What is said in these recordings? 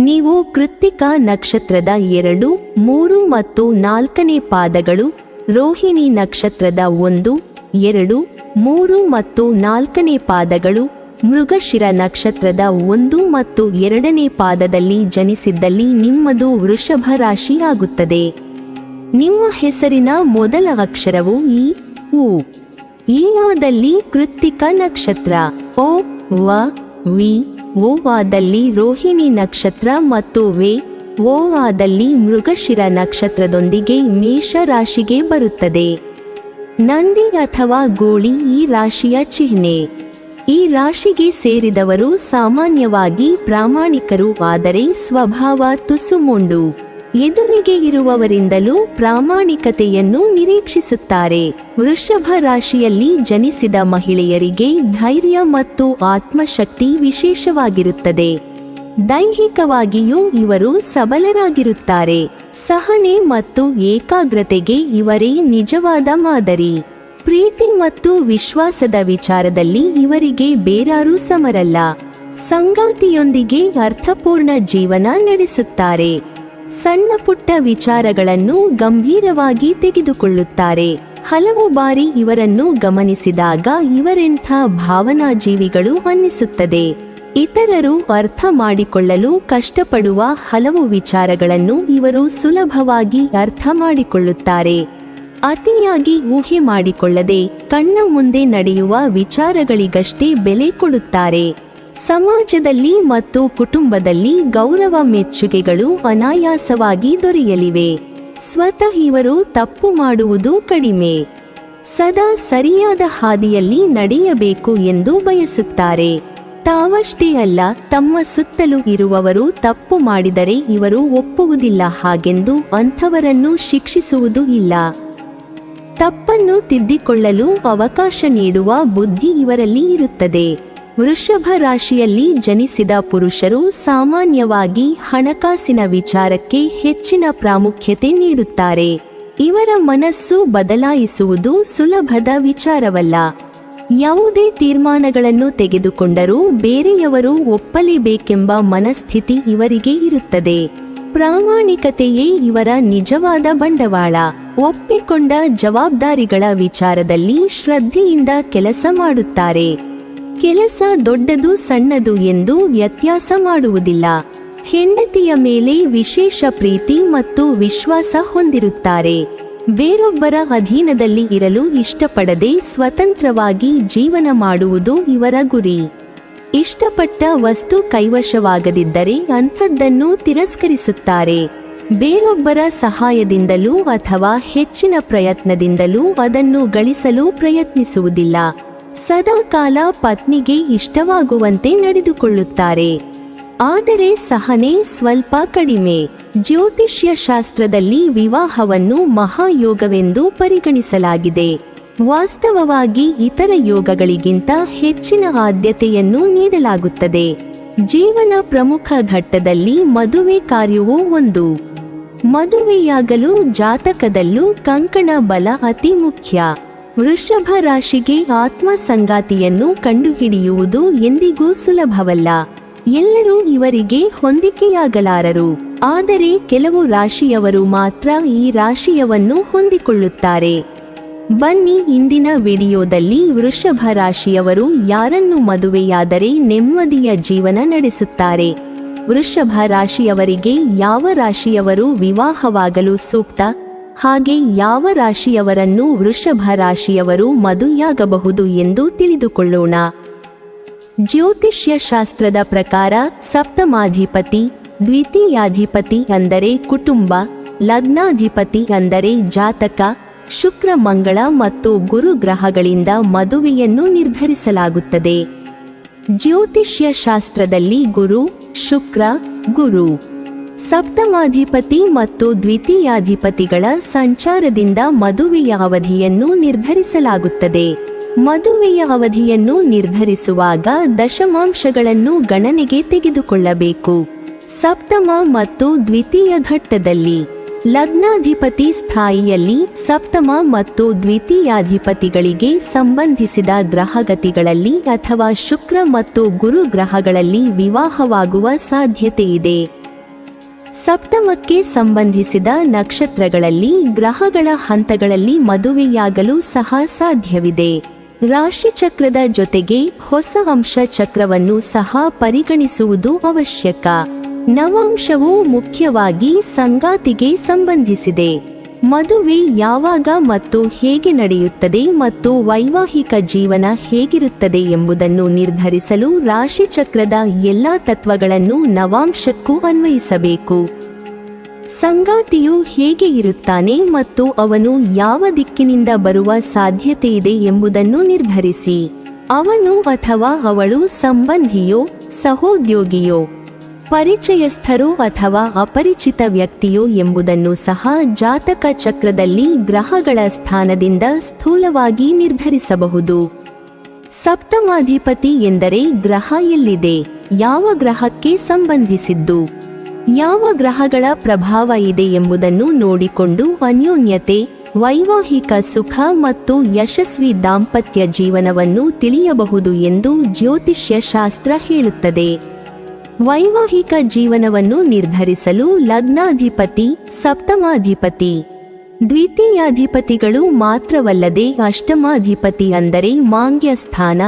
ನೀವು ಕೃತ್ತಿಕಾ ನಕ್ಷತ್ರದ 2, 3 ಮತ್ತು 4ನೇ ಪಾದಗಳು, ರೋಹಿಣಿ ನಕ್ಷತ್ರದ 1, 2, 3 ಮತ್ತು 4ನೇ ಪಾದಗಳು, ಮೃಗಶಿರ ನಕ್ಷತ್ರದ 1 ಮತ್ತು 2ನೇ ಪಾದದಲ್ಲಿ ಜನಿಸಿದ್ದಲ್ಲಿ ನಿಮ್ಮದು ವೃಷಭ ರಾಶಿ ಆಗುತ್ತದೆ. ನಿಮ್ಮ ಹೆಸರಿನ ಮೊದಲ ಅಕ್ಷರವು ಈ ಉ. ಈ ಆದಲ್ಲಿ ಕೃತ್ತಿಕಾ ನಕ್ಷತ್ರ, ಓ ವ ವಿ. ಓ ಆದಲ್ಲಿ ರೋಹಿಣಿ ನಕ್ಷತ್ರ ಮತ್ತು ವೆ ಓ ಆದಲ್ಲಿ ಮೃಗಶಿರ ನಕ್ಷತ್ರದೊಂದಿಗೆ ಮೇಷ ರಾಶಿಗೆ ಬರುತ್ತದೆ. ನಂದಿ ಅಥವಾ ಗೋಳಿ ಈ ರಾಶಿಯ ಚಿಹ್ನೆ. ಈ ರಾಶಿಗೆ ಸೇರಿದವರು ಸಾಮಾನ್ಯವಾಗಿ ಪ್ರಾಮಾಣಿಕರು, ಆದರೆ ಸ್ವಭಾವ ತುಸು ಮೊಂಡು. ಎದುರಿಗೆ ಇರುವವರಿಂದಲೂ ಪ್ರಾಮಾಣಿಕತೆಯನ್ನು ನಿರೀಕ್ಷಿಸುತ್ತಾರೆ. ವೃಷಭ ರಾಶಿಯಲ್ಲಿ ಜನಿಸಿದ ಮಹಿಳೆಯರಿಗೆ ಧೈರ್ಯ ಮತ್ತು ಆತ್ಮಶಕ್ತಿ ವಿಶೇಷವಾಗಿರುತ್ತದೆ. ದೈಹಿಕವಾಗಿಯೂ ಇವರು ಸಬಲರಾಗಿರುತ್ತಾರೆ. ಸಹನೆ ಮತ್ತು ಏಕಾಗ್ರತೆಗೆ ಇವರೇ ನಿಜವಾದ ಮಾದರಿ. ಪ್ರೀತಿ ಮತ್ತು ವಿಶ್ವಾಸದ ವಿಚಾರದಲ್ಲಿ ಇವರಿಗೆ ಬೇರಾರೂ ಸಮರಲ್ಲ. ಸಂಗಾತಿಯೊಂದಿಗೆ ಅರ್ಥಪೂರ್ಣ ಜೀವನ ನಡೆಸುತ್ತಾರೆ. ಸಣ್ಣ ಪುಟ್ಟ ವಿಚಾರಗಳನ್ನು ಗಂಭೀರವಾಗಿ ತೆಗೆದುಕೊಳ್ಳುತ್ತಾರೆ. ಹಲವು ಬಾರಿ ಇವರನ್ನು ಗಮನಿಸಿದಾಗ ಇವರೆಂಥ ಭಾವನಾಜೀವಿಗಳು ಅನ್ನಿಸುತ್ತದೆ. ಇತರರು ಅರ್ಥ ಮಾಡಿಕೊಳ್ಳಲು ಕಷ್ಟಪಡುವ ಹಲವು ವಿಚಾರಗಳನ್ನು ಇವರು ಸುಲಭವಾಗಿ ಅರ್ಥ ಮಾಡಿಕೊಳ್ಳುತ್ತಾರೆ. ಅತಿಯಾಗಿ ಊಹೆ ಮಾಡಿಕೊಳ್ಳದೆ ಕಣ್ಣ ಮುಂದೆ ನಡೆಯುವ ವಿಚಾರಗಳಿಗಷ್ಟೇ ಬೆಲೆ ಕೊಡುತ್ತಾರೆ. ಸಮಾಜದಲ್ಲಿ ಮತ್ತು ಕುಟುಂಬದಲ್ಲಿ ಗೌರವ ಮೆಚ್ಚುಗೆಗಳು ಅನಾಯಾಸವಾಗಿ ದೊರೆಯಲಿವೆ. ಸ್ವತಃ ಇವರು ತಪ್ಪು ಮಾಡುವುದು ಕಡಿಮೆ. ಸದಾ ಸರಿಯಾದ ಹಾದಿಯಲ್ಲಿ ನಡೆಯಬೇಕು ಎಂದು ಬಯಸುತ್ತಾರೆ. ತಾವಷ್ಟೇ ಅಲ್ಲ, ತಮ್ಮ ಸುತ್ತಲೂ ಇರುವವರು ತಪ್ಪು ಮಾಡಿದರೆ ಇವರು ಒಪ್ಪುವುದಿಲ್ಲ, ಹಾಗೆಂದು ಅಂಥವರನ್ನು ಶಿಕ್ಷಿಸುವುದೂ ಇಲ್ಲ. ತಪ್ಪನ್ನು ತಿದ್ದಿಕೊಳ್ಳಲು ಅವಕಾಶ ನೀಡುವ ಬುದ್ಧಿ ಇವರಲ್ಲಿ ಇರುತ್ತದೆ. ವೃಷಭ ರಾಶಿಯಲ್ಲಿ ಜನಿಸಿದ ಪುರುಷರು ಸಾಮಾನ್ಯವಾಗಿ ಹಣಕಾಸಿನ ವಿಚಾರಕ್ಕೆ ಹೆಚ್ಚಿನ ಪ್ರಾಮುಖ್ಯತೆ ನೀಡುತ್ತಾರೆ. ಇವರ ಮನಸ್ಸು ಬದಲಾಯಿಸುವುದು ಸುಲಭದ ವಿಚಾರವಲ್ಲ. ಯಾವುದೇ ತೀರ್ಮಾನಗಳನ್ನು ತೆಗೆದುಕೊಂಡರೂ ಬೇರೆಯವರು ಒಪ್ಪಲೇಬೇಕೆಂಬ ಮನಸ್ಥಿತಿ ಇವರಿಗೆ ಇರುತ್ತದೆ. ಪ್ರಾಮಾಣಿಕತೆಯೇ ಇವರ ನಿಜವಾದ ಬಂಡವಾಳ. ಒಪ್ಪಿಕೊಂಡ ಜವಾಬ್ದಾರಿಗಳ ವಿಚಾರದಲ್ಲಿ ಶ್ರದ್ಧೆಯಿಂದ ಕೆಲಸ ಮಾಡುತ್ತಾರೆ. ಕೆಲಸ ದೊಡ್ಡದು ಸಣ್ಣದು ಎಂದು ವ್ಯತ್ಯಾಸ ಮಾಡುವುದಿಲ್ಲ. ಹೆಂಡತಿಯ ಮೇಲೆ ವಿಶೇಷ ಪ್ರೀತಿ ಮತ್ತು ವಿಶ್ವಾಸ ಹೊಂದಿರುತ್ತಾರೆ. ಬೇರೊಬ್ಬರ ಅಧೀನದಲ್ಲಿ ಇರಲು ಇಷ್ಟಪಡದೆ ಸ್ವತಂತ್ರವಾಗಿ ಜೀವನ ಮಾಡುವುದು ಇವರ ಗುರಿ. ಇಷ್ಟಪಟ್ಟ ವಸ್ತು ಕೈವಶವಾಗದಿದ್ದರೆ ಅಂಥದ್ದನ್ನು ತಿರಸ್ಕರಿಸುತ್ತಾರೆ. ಬೇರೊಬ್ಬರ ಸಹಾಯದಿಂದಲೂ ಅಥವಾ ಹೆಚ್ಚಿನ ಪ್ರಯತ್ನದಿಂದಲೂ ಅದನ್ನು ಗಳಿಸಲು ಪ್ರಯತ್ನಿಸುವುದಿಲ್ಲ. ಸದಾಕಾಲ ಪತ್ನಿಗೆ ಇಷ್ಟವಾಗುವಂತೆ ನಡೆದುಕೊಳ್ಳುತ್ತಾರೆ. ಆದರೆ ಸಹನೆ ಸ್ವಲ್ಪ ಕಡಿಮೆ. ಜ್ಯೋತಿಷ್ಯ ಶಾಸ್ತ್ರದಲ್ಲಿ ವಿವಾಹವನ್ನು ಮಹಾಯೋಗವೆಂದು ಪರಿಗಣಿಸಲಾಗಿದೆ. ವಾಸ್ತವವಾಗಿ ಇತರ ಯೋಗಗಳಿಗಿಂತ ಹೆಚ್ಚಿನ ಆದ್ಯತೆಯನ್ನು ನೀಡಲಾಗುತ್ತದೆ. ಜೀವನ ಪ್ರಮುಖ ಘಟ್ಟದಲ್ಲಿ ಮದುವೆ ಕಾರ್ಯವೂ ಒಂದು. ಮದುವೆಯಾಗಲು ಜಾತಕದಲ್ಲೂ ಕಂಕಣ ಬಲ ಅತಿ ಮುಖ್ಯ. ವೃಷಭ ರಾಶಿಗೆ ಆತ್ಮ ಸಂಗಾತಿಯನ್ನು ಕಂಡುಹಿಡಿಯುವುದು ಎಂದಿಗೂ ಸುಲಭವಲ್ಲ. ಎಲ್ಲರೂ ಇವರಿಗೆ ಹೊಂದಿಕೆಯಾಗಲಾರರು. ಆದರೆ ಕೆಲವು ರಾಶಿಯವರು ಮಾತ್ರ ಈ ರಾಶಿಯವನ್ನು ಹೊಂದಿಕೊಳ್ಳುತ್ತಾರೆ. ಬನ್ನಿ, ಇಂದಿನ ವಿಡಿಯೋದಲ್ಲಿ ವೃಷಭ ರಾಶಿಯವರು ಯಾರನ್ನು ಮದುವೆಯಾದರೆ ನೆಮ್ಮದಿಯ ಜೀವನ ನಡೆಸುತ್ತಾರೆ, ವೃಷಭ ರಾಶಿಯವರಿಗೆ ಯಾವ ರಾಶಿಯವರು ವಿವಾಹವಾಗಲು ಸೂಕ್ತ, ಹಾಗೆ ಯಾವ ರಾಶಿಯವರನ್ನು ವೃಷಭ ರಾಶಿಯವರು ಮದುವೆಯಾಗಬಹುದು ಎಂದು ತಿಳಿದುಕೊಳ್ಳೋಣ. ಜ್ಯೋತಿಷ್ಯ ಶಾಸ್ತ್ರದ ಪ್ರಕಾರ ಸಪ್ತಮಾಧಿಪತಿ, ದ್ವಿತೀಯಾಧಿಪತಿ ಅಂದರೆ ಕುಟುಂಬ, ಲಗ್ನಾಧಿಪತಿ ಅಂದರೆ ಜಾತಕ, ಶುಕ್ರ, ಮಂಗಳ ಮತ್ತು ಗುರು ಗ್ರಹಗಳಿಂದ ಮದುವೆಯನ್ನು ನಿರ್ಧರಿಸಲಾಗುತ್ತದೆ. ಜ್ಯೋತಿಷ್ಯ ಶಾಸ್ತ್ರದಲ್ಲಿ ಗುರು, ಶುಕ್ರ, ಗುರು, ಸಪ್ತಮಾಧಿಪತಿ ಮತ್ತು ದ್ವಿತೀಯಾಧಿಪತಿಗಳ ಸಂಚಾರದಿಂದ ಮದುವೆಯ ಅವಧಿಯನ್ನು ನಿರ್ಧರಿಸಲಾಗುತ್ತದೆ. ಮದುವೆಯ ಅವಧಿಯನ್ನು ನಿರ್ಧರಿಸುವಾಗ ದಶಮಾಂಶಗಳನ್ನು ಗಣನೆಗೆ ತೆಗೆದುಕೊಳ್ಳಬೇಕು. ಸಪ್ತಮ ಮತ್ತು ದ್ವಿತೀಯ ಘಟ್ಟದಲ್ಲಿ ಲಗ್ನಾಧಿಪತಿ ಸ್ಥಾಯಿಯಲ್ಲಿ ಸಪ್ತಮ ಮತ್ತು ದ್ವಿತೀಯಾಧಿಪತಿಗಳಿಗೆ ಸಂಬಂಧಿಸಿದ ಗ್ರಹಗತಿಗಳಲ್ಲಿ ಅಥವಾ ಶುಕ್ರ ಮತ್ತು ಗುರು ಗ್ರಹಗಳಲ್ಲಿ ವಿವಾಹವಾಗುವ ಸಾಧ್ಯತೆಯಿದೆ. ಸಪ್ತಮಕ್ಕೆ ಸಂಬಂಧಿಸಿದ ನಕ್ಷತ್ರಗಳಲ್ಲಿ ಗ್ರಹಗಳ ಹಂತಗಳಲ್ಲಿ ಮದುವೆಯಾಗಲು ಸಹ ಸಾಧ್ಯವಿದೆ. ರಾಶಿಚಕ್ರದ ಜೊತೆಗೆ ಹೊಸ ಅಂಶ ಚಕ್ರವನ್ನು ಸಹ ಪರಿಗಣಿಸುವುದು ಅವಶ್ಯಕ. ನವಾಂಶವು ಮುಖ್ಯವಾಗಿ ಸಂಗಾತಿಗೆ ಸಂಬಂಧಿಸಿದೆ. ಮದುವೆ ಯಾವಾಗ ಮತ್ತು ಹೇಗೆ ನಡೆಯುತ್ತದೆ ಮತ್ತು ವೈವಾಹಿಕ ಜೀವನ ಹೇಗಿರುತ್ತದೆ ಎಂಬುದನ್ನು ನಿರ್ಧರಿಸಲು ರಾಶಿಚಕ್ರದ ಎಲ್ಲಾ ತತ್ವಗಳನ್ನು ನವಾಂಶಕ್ಕೂ ಅನ್ವಯಿಸಬೇಕು. ಸಂಗಾತಿಯು ಹೇಗೆ ಇರುತ್ತಾನೆ ಮತ್ತು ಅವನು ಯಾವ ದಿಕ್ಕಿನಿಂದ ಬರುವ ಸಾಧ್ಯತೆಯಿದೆ ಎಂಬುದನ್ನು ನಿರ್ಧರಿಸಿ. ಅವನು ಅಥವಾ ಅವಳು ಸಂಬಂಧಿಯೋ, ಸಹೋದ್ಯೋಗಿಯೋ, ಪರಿಚಯಸ್ಥರೋ ಅಥವಾ ಅಪರಿಚಿತ ವ್ಯಕ್ತಿಯೋ ಎಂಬುದನ್ನು ಸಹ ಜಾತಕ ಚಕ್ರದಲ್ಲಿ ಗ್ರಹಗಳ ಸ್ಥಾನದಿಂದ ಸ್ಥೂಲವಾಗಿ ನಿರ್ಧರಿಸಬಹುದು. ಸಪ್ತಮಾಧಿಪತಿ ಎಂದರೆ ಗ್ರಹ ಎಲ್ಲಿದೆ, ಯಾವ ಗ್ರಹಕ್ಕೆ ಸಂಬಂಧಿಸಿದ್ದು, ಯಾವ ಗ್ರಹಗಳ ಪ್ರಭಾವ ಇದೆ ಎಂಬುದನ್ನು ನೋಡಿಕೊಂಡು ಅನ್ಯೋನ್ಯತೆ, ವೈವಾಹಿಕ ಸುಖ ಮತ್ತು ಯಶಸ್ವಿ ದಾಂಪತ್ಯ ಜೀವನವನ್ನು ತಿಳಿಯಬಹುದು ಎಂದು ಜ್ಯೋತಿಷ್ಯ ಶಾಸ್ತ್ರ ಹೇಳುತ್ತದೆ. ವೈವಾಹಿಕ ಜೀವನವನ್ನು ನಿರ್ಧರಿಸಲು ಲಗ್ನಾಧಿಪತಿ, ಸಪ್ತಮಾಧಿಪತಿ, ದ್ವಿತೀಯಾಧಿಪತಿಗಳು ಮಾತ್ರವಲ್ಲದೆ ಅಷ್ಟಮಾಧಿಪತಿ ಅಂದರೆ ಮಾಂಗ್ಯ ಸ್ಥಾನ,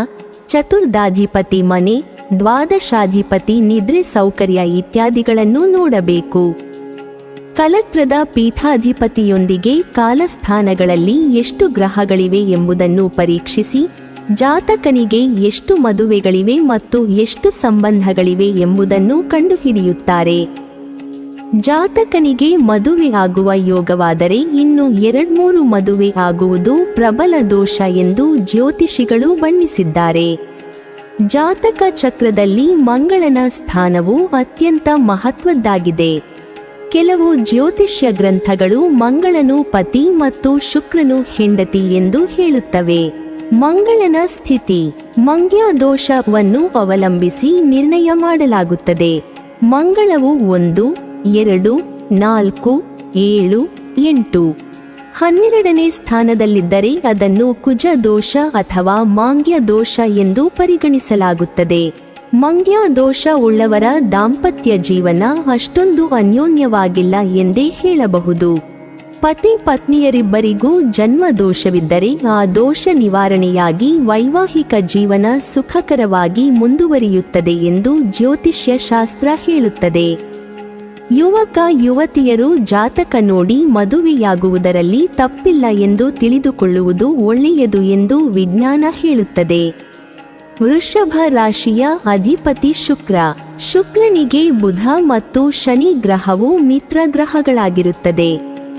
ಚತುರ್ಧಾಧಿಪತಿ ಮನೆ, ದ್ವಾದಶಾಧಿಪತಿ ನಿದ್ರೆ ಸೌಕರ್ಯ ಇತ್ಯಾದಿಗಳನ್ನು ನೋಡಬೇಕು. ಕಲತ್ರದ ಪೀಠಾಧಿಪತಿಯೊಂದಿಗೆ ಕಾಲಸ್ಥಾನಗಳಲ್ಲಿ ಎಷ್ಟು ಗ್ರಹಗಳಿವೆ ಎಂಬುದನ್ನು ಪರೀಕ್ಷಿಸಿ ಜಾತಕನಿಗೆ ಎಷ್ಟು ಮದುವೆಗಳಿವೆ ಮತ್ತು ಎಷ್ಟು ಸಂಬಂಧಗಳಿವೆ ಎಂಬುದನ್ನು ಕಂಡುಹಿಡಿಯುತ್ತಾರೆ. ಜಾತಕನಿಗೆ ಮದುವೆ ಆಗುವ ಯೋಗವಾದರೆ ಇನ್ನು 2-3 ಮದುವೆ ಆಗುವುದು ಪ್ರಬಲ ದೋಷ ಎಂದು ಜ್ಯೋತಿಷಿಗಳು ಬಣ್ಣಿಸಿದ್ದಾರೆ. ಜಾತಕ ಚಕ್ರದಲ್ಲಿ ಮಂಗಳನ ಸ್ಥಾನವು ಅತ್ಯಂತ ಮಹತ್ವದ್ದಾಗಿದೆ. ಕೆಲವು ಜ್ಯೋತಿಷ್ಯ ಗ್ರಂಥಗಳು ಮಂಗಳನು ಪತಿ ಮತ್ತು ಶುಕ್ರನು ಹೆಂಡತಿ ಎಂದು ಹೇಳುತ್ತವೆ. ಮಂಗಳನ ಸ್ಥಿತಿ ಮಂಗ್ಯ ದೋಷವನ್ನು ಅವಲಂಬಿಸಿ ನಿರ್ಣಯ ಮಾಡಲಾಗುತ್ತದೆ. ಮಂಗಳವು 1, 2, 4, 7, 8, 12ನೇ ಸ್ಥಾನದಲ್ಲಿದ್ದರೆ ಅದನ್ನು ಕುಜ ದೋಷ ಅಥವಾ ಮಾಂಗ್ಯ ದೋಷ ಎಂದು ಪರಿಗಣಿಸಲಾಗುತ್ತದೆ. ಮಂಗ್ಯ ದೋಷ ಉಳ್ಳವರ ದಾಂಪತ್ಯ ಜೀವನ ಅಷ್ಟೊಂದು ಅನ್ಯೋನ್ಯವಾಗಿಲ್ಲ ಎಂದೇ ಹೇಳಬಹುದು. ಪತಿ ಪತ್ನಿಯರಿಬ್ಬರಿಗೂ ಜನ್ಮ ದೋಷವಿದ್ದರೆ ಆ ದೋಷ ನಿವಾರಣೆಯಾಗಿ ವೈವಾಹಿಕ ಜೀವನ ಸುಖಕರವಾಗಿ ಮುಂದುವರಿಯುತ್ತದೆ ಎಂದು ಜ್ಯೋತಿಷ್ಯ ಶಾಸ್ತ್ರ ಹೇಳುತ್ತದೆ. ಯುವಕ ಯುವತಿಯರು ಜಾತಕ ನೋಡಿ ಮದುವೆಯಾಗುವುದರಲ್ಲಿ ತಪ್ಪಿಲ್ಲ ಎಂದು ತಿಳಿದುಕೊಳ್ಳುವುದು ಒಳ್ಳೆಯದು ಎಂದು ವಿಜ್ಞಾನ ಹೇಳುತ್ತದೆ. ವೃಷಭ ರಾಶಿಯ ಅಧಿಪತಿ ಶುಕ್ರ. ಶುಕ್ರನಿಗೆ ಬುಧ ಮತ್ತು ಶನಿ ಗ್ರಹವು ಮಿತ್ರ ಗ್ರಹಗಳಾಗಿರುತ್ತದೆ.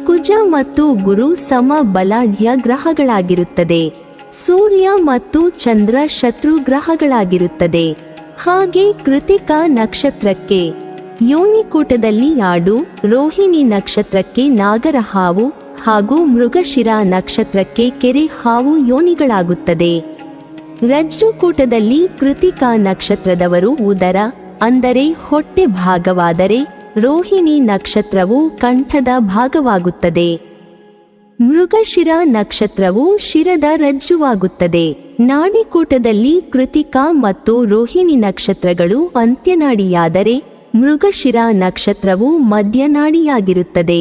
ಕುಜ ಮತ್ತು ಗುರು ಸಮ ಬಲಾಢ್ಯ ಗ್ರಹಗಳಾಗಿರುತ್ತದೆ. ಸೂರ್ಯ ಮತ್ತು ಚಂದ್ರ ಶತ್ರು ಗ್ರಹಗಳಾಗಿರುತ್ತದೆ. ಹಾಗೆ ಕೃತಿಕಾ ನಕ್ಷತ್ರಕ್ಕೆ ಯೋನಿಕೂಟದಲ್ಲಿ ಆಡು, ರೋಹಿಣಿ ನಕ್ಷತ್ರಕ್ಕೆ ನಾಗರ ಹಾವು ಹಾಗೂ ಮೃಗಶಿರ ನಕ್ಷತ್ರಕ್ಕೆ ಕೆರೆ ಹಾವು ಯೋನಿಗಳಾಗುತ್ತದೆ. ರಜ್ಜುಕೂಟದಲ್ಲಿ ಕೃತಿಕಾ ನಕ್ಷತ್ರದವರು ಉದರ ಅಂದರೆ ಹೊಟ್ಟೆ ಭಾಗವಾದರೆ ರೋಹಿಣಿ ನಕ್ಷತ್ರವು ಕಂಠದ ಭಾಗವಾಗುತ್ತದೆ. ಮೃಗಶಿರ ನಕ್ಷತ್ರವು ಶಿರದ ರಜ್ಜುವಾಗುತ್ತದೆ. ನಾಡಿಕೂಟದಲ್ಲಿ ಕೃತಿಕಾ ಮತ್ತು ರೋಹಿಣಿ ನಕ್ಷತ್ರಗಳು ಅಂತ್ಯನಾಡಿಯಾದರೆ ಮೃಗಶಿರ ನಕ್ಷತ್ರವು ಮಧ್ಯನಾಡಿಯಾಗಿರುತ್ತದೆ.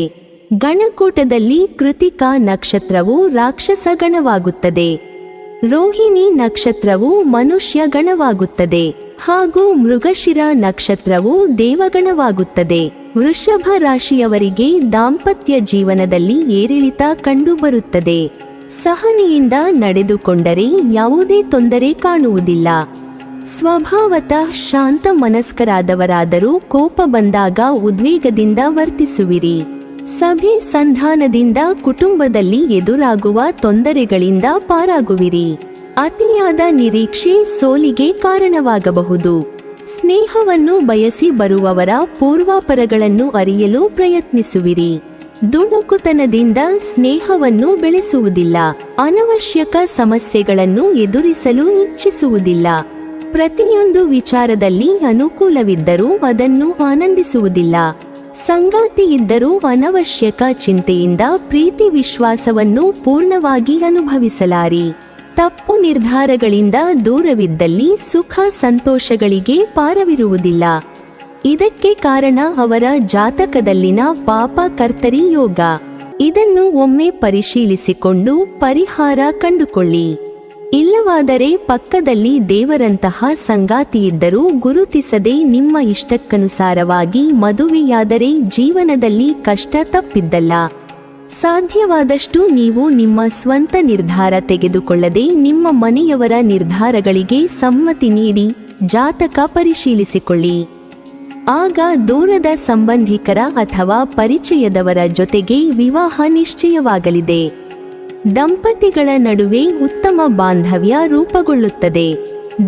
ಗಣಕೂಟದಲ್ಲಿ ಕೃತಿಕಾ ನಕ್ಷತ್ರವು ರಾಕ್ಷಸ ಗಣವಾಗುತ್ತದೆ. ರೋಹಿಣಿ ನಕ್ಷತ್ರವು ಮನುಷ್ಯ ಗಣವಾಗುತ್ತದೆ ಹಾಗೂ ಮೃಗಶಿರ ನಕ್ಷತ್ರವು ದೇವಗಣವಾಗುತ್ತದೆ. ವೃಷಭ ರಾಶಿಯವರಿಗೆ ದಾಂಪತ್ಯ ಜೀವನದಲ್ಲಿ ಏರಿಳಿತ ಕಂಡುಬರುತ್ತದೆ. ಸಹನೆಯಿಂದ ನಡೆದುಕೊಂಡರೆ ಯಾವುದೇ ತೊಂದರೆ ಕಾಣುವುದಿಲ್ಲ. ಸ್ವಭಾವತಃ ಶಾಂತ ಮನಸ್ಕರಾದವರಾದರೂ ಕೋಪ ಬಂದಾಗ ಉದ್ವೇಗದಿಂದ ವರ್ತಿಸುವಿರಿ. ಸಭೆ ಸಂಧಾನದಿಂದ ಕುಟುಂಬದಲ್ಲಿ ಎದುರಾಗುವ ತೊಂದರೆಗಳಿಂದ ಪಾರಾಗುವಿರಿ. ಅತಿಯಾದ ನಿರೀಕ್ಷೆ ಸೋಲಿಗೆ ಕಾರಣವಾಗಬಹುದು. ಸ್ನೇಹವನ್ನು ಬಯಸಿ ಬರುವವರ ಪೂರ್ವಾಪರಗಳನ್ನು ಅರಿಯಲು ಪ್ರಯತ್ನಿಸುವಿರಿ. ದುಡುಕುತನದಿಂದ ಸ್ನೇಹವನ್ನು ಬೆಳೆಸುವುದಿಲ್ಲ. ಅನವಶ್ಯಕ ಸಮಸ್ಯೆಗಳನ್ನು ಎದುರಿಸಲು ಇಚ್ಛಿಸುವುದಿಲ್ಲ. ಪ್ರತಿಯೊಂದು ವಿಚಾರದಲ್ಲಿ ಅನುಕೂಲವಿದ್ದರೂ ಅದನ್ನು ಆನಂದಿಸುವುದಿಲ್ಲ. ಸಂಗಾತಿ ಇದ್ದರೂ ಅನವಶ್ಯಕ ಚಿಂತೆಯಿಂದ ಪ್ರೀತಿ ವಿಶ್ವಾಸವನ್ನು ಪೂರ್ಣವಾಗಿ ಅನುಭವಿಸಲಾರಿ. ತಪ್ಪು ನಿರ್ಧಾರಗಳಿಂದ ದೂರವಿದ್ದಲ್ಲಿ ಸುಖ ಸಂತೋಷಗಳಿಗೆ ಪಾರವಿರುವುದಿಲ್ಲ. ಇದಕ್ಕೆ ಕಾರಣ ಅವರ ಜಾತಕದಲ್ಲಿನ ಪಾಪ ಕರ್ತರಿ ಯೋಗ. ಇದನ್ನು ಒಮ್ಮೆ ಪರಿಶೀಲಿಸಿಕೊಂಡು ಪರಿಹಾರ ಕಂಡುಕೊಳ್ಳಿ. ಇಲ್ಲವಾದರೆ ಪಕ್ಕದಲ್ಲಿ ದೇವರಂತಹ ಸಂಗಾತಿಯಿದ್ದರೂ ಗುರುತಿಸದೆ ನಿಮ್ಮ ಇಷ್ಟಕ್ಕನುಸಾರವಾಗಿ ಮದುವೆಯಾದರೆ ಜೀವನದಲ್ಲಿ ಕಷ್ಟ ತಪ್ಪಿದ್ದಲ್ಲ. ಸಾಧ್ಯವಾದಷ್ಟು ನೀವು ನಿಮ್ಮ ಸ್ವಂತ ನಿರ್ಧಾರ ತೆಗೆದುಕೊಳ್ಳದೆ ನಿಮ್ಮ ಮನೆಯವರ ನಿರ್ಧಾರಗಳಿಗೆ ಸಮ್ಮತಿ ನೀಡಿ ಜಾತಕ ಪರಿಶೀಲಿಸಿಕೊಳ್ಳಿ. ಆಗ ದೂರದ ಸಂಬಂಧಿಕರ ಅಥವಾ ಪರಿಚಯದವರ ಜೊತೆಗೆ ವಿವಾಹ ನಿಶ್ಚಯವಾಗಲಿದೆ. ದಂಪತಿಗಳ ನಡುವೆ ಉತ್ತಮ ಬಾಂಧವ್ಯ ರೂಪುಗೊಳ್ಳುತ್ತದೆ.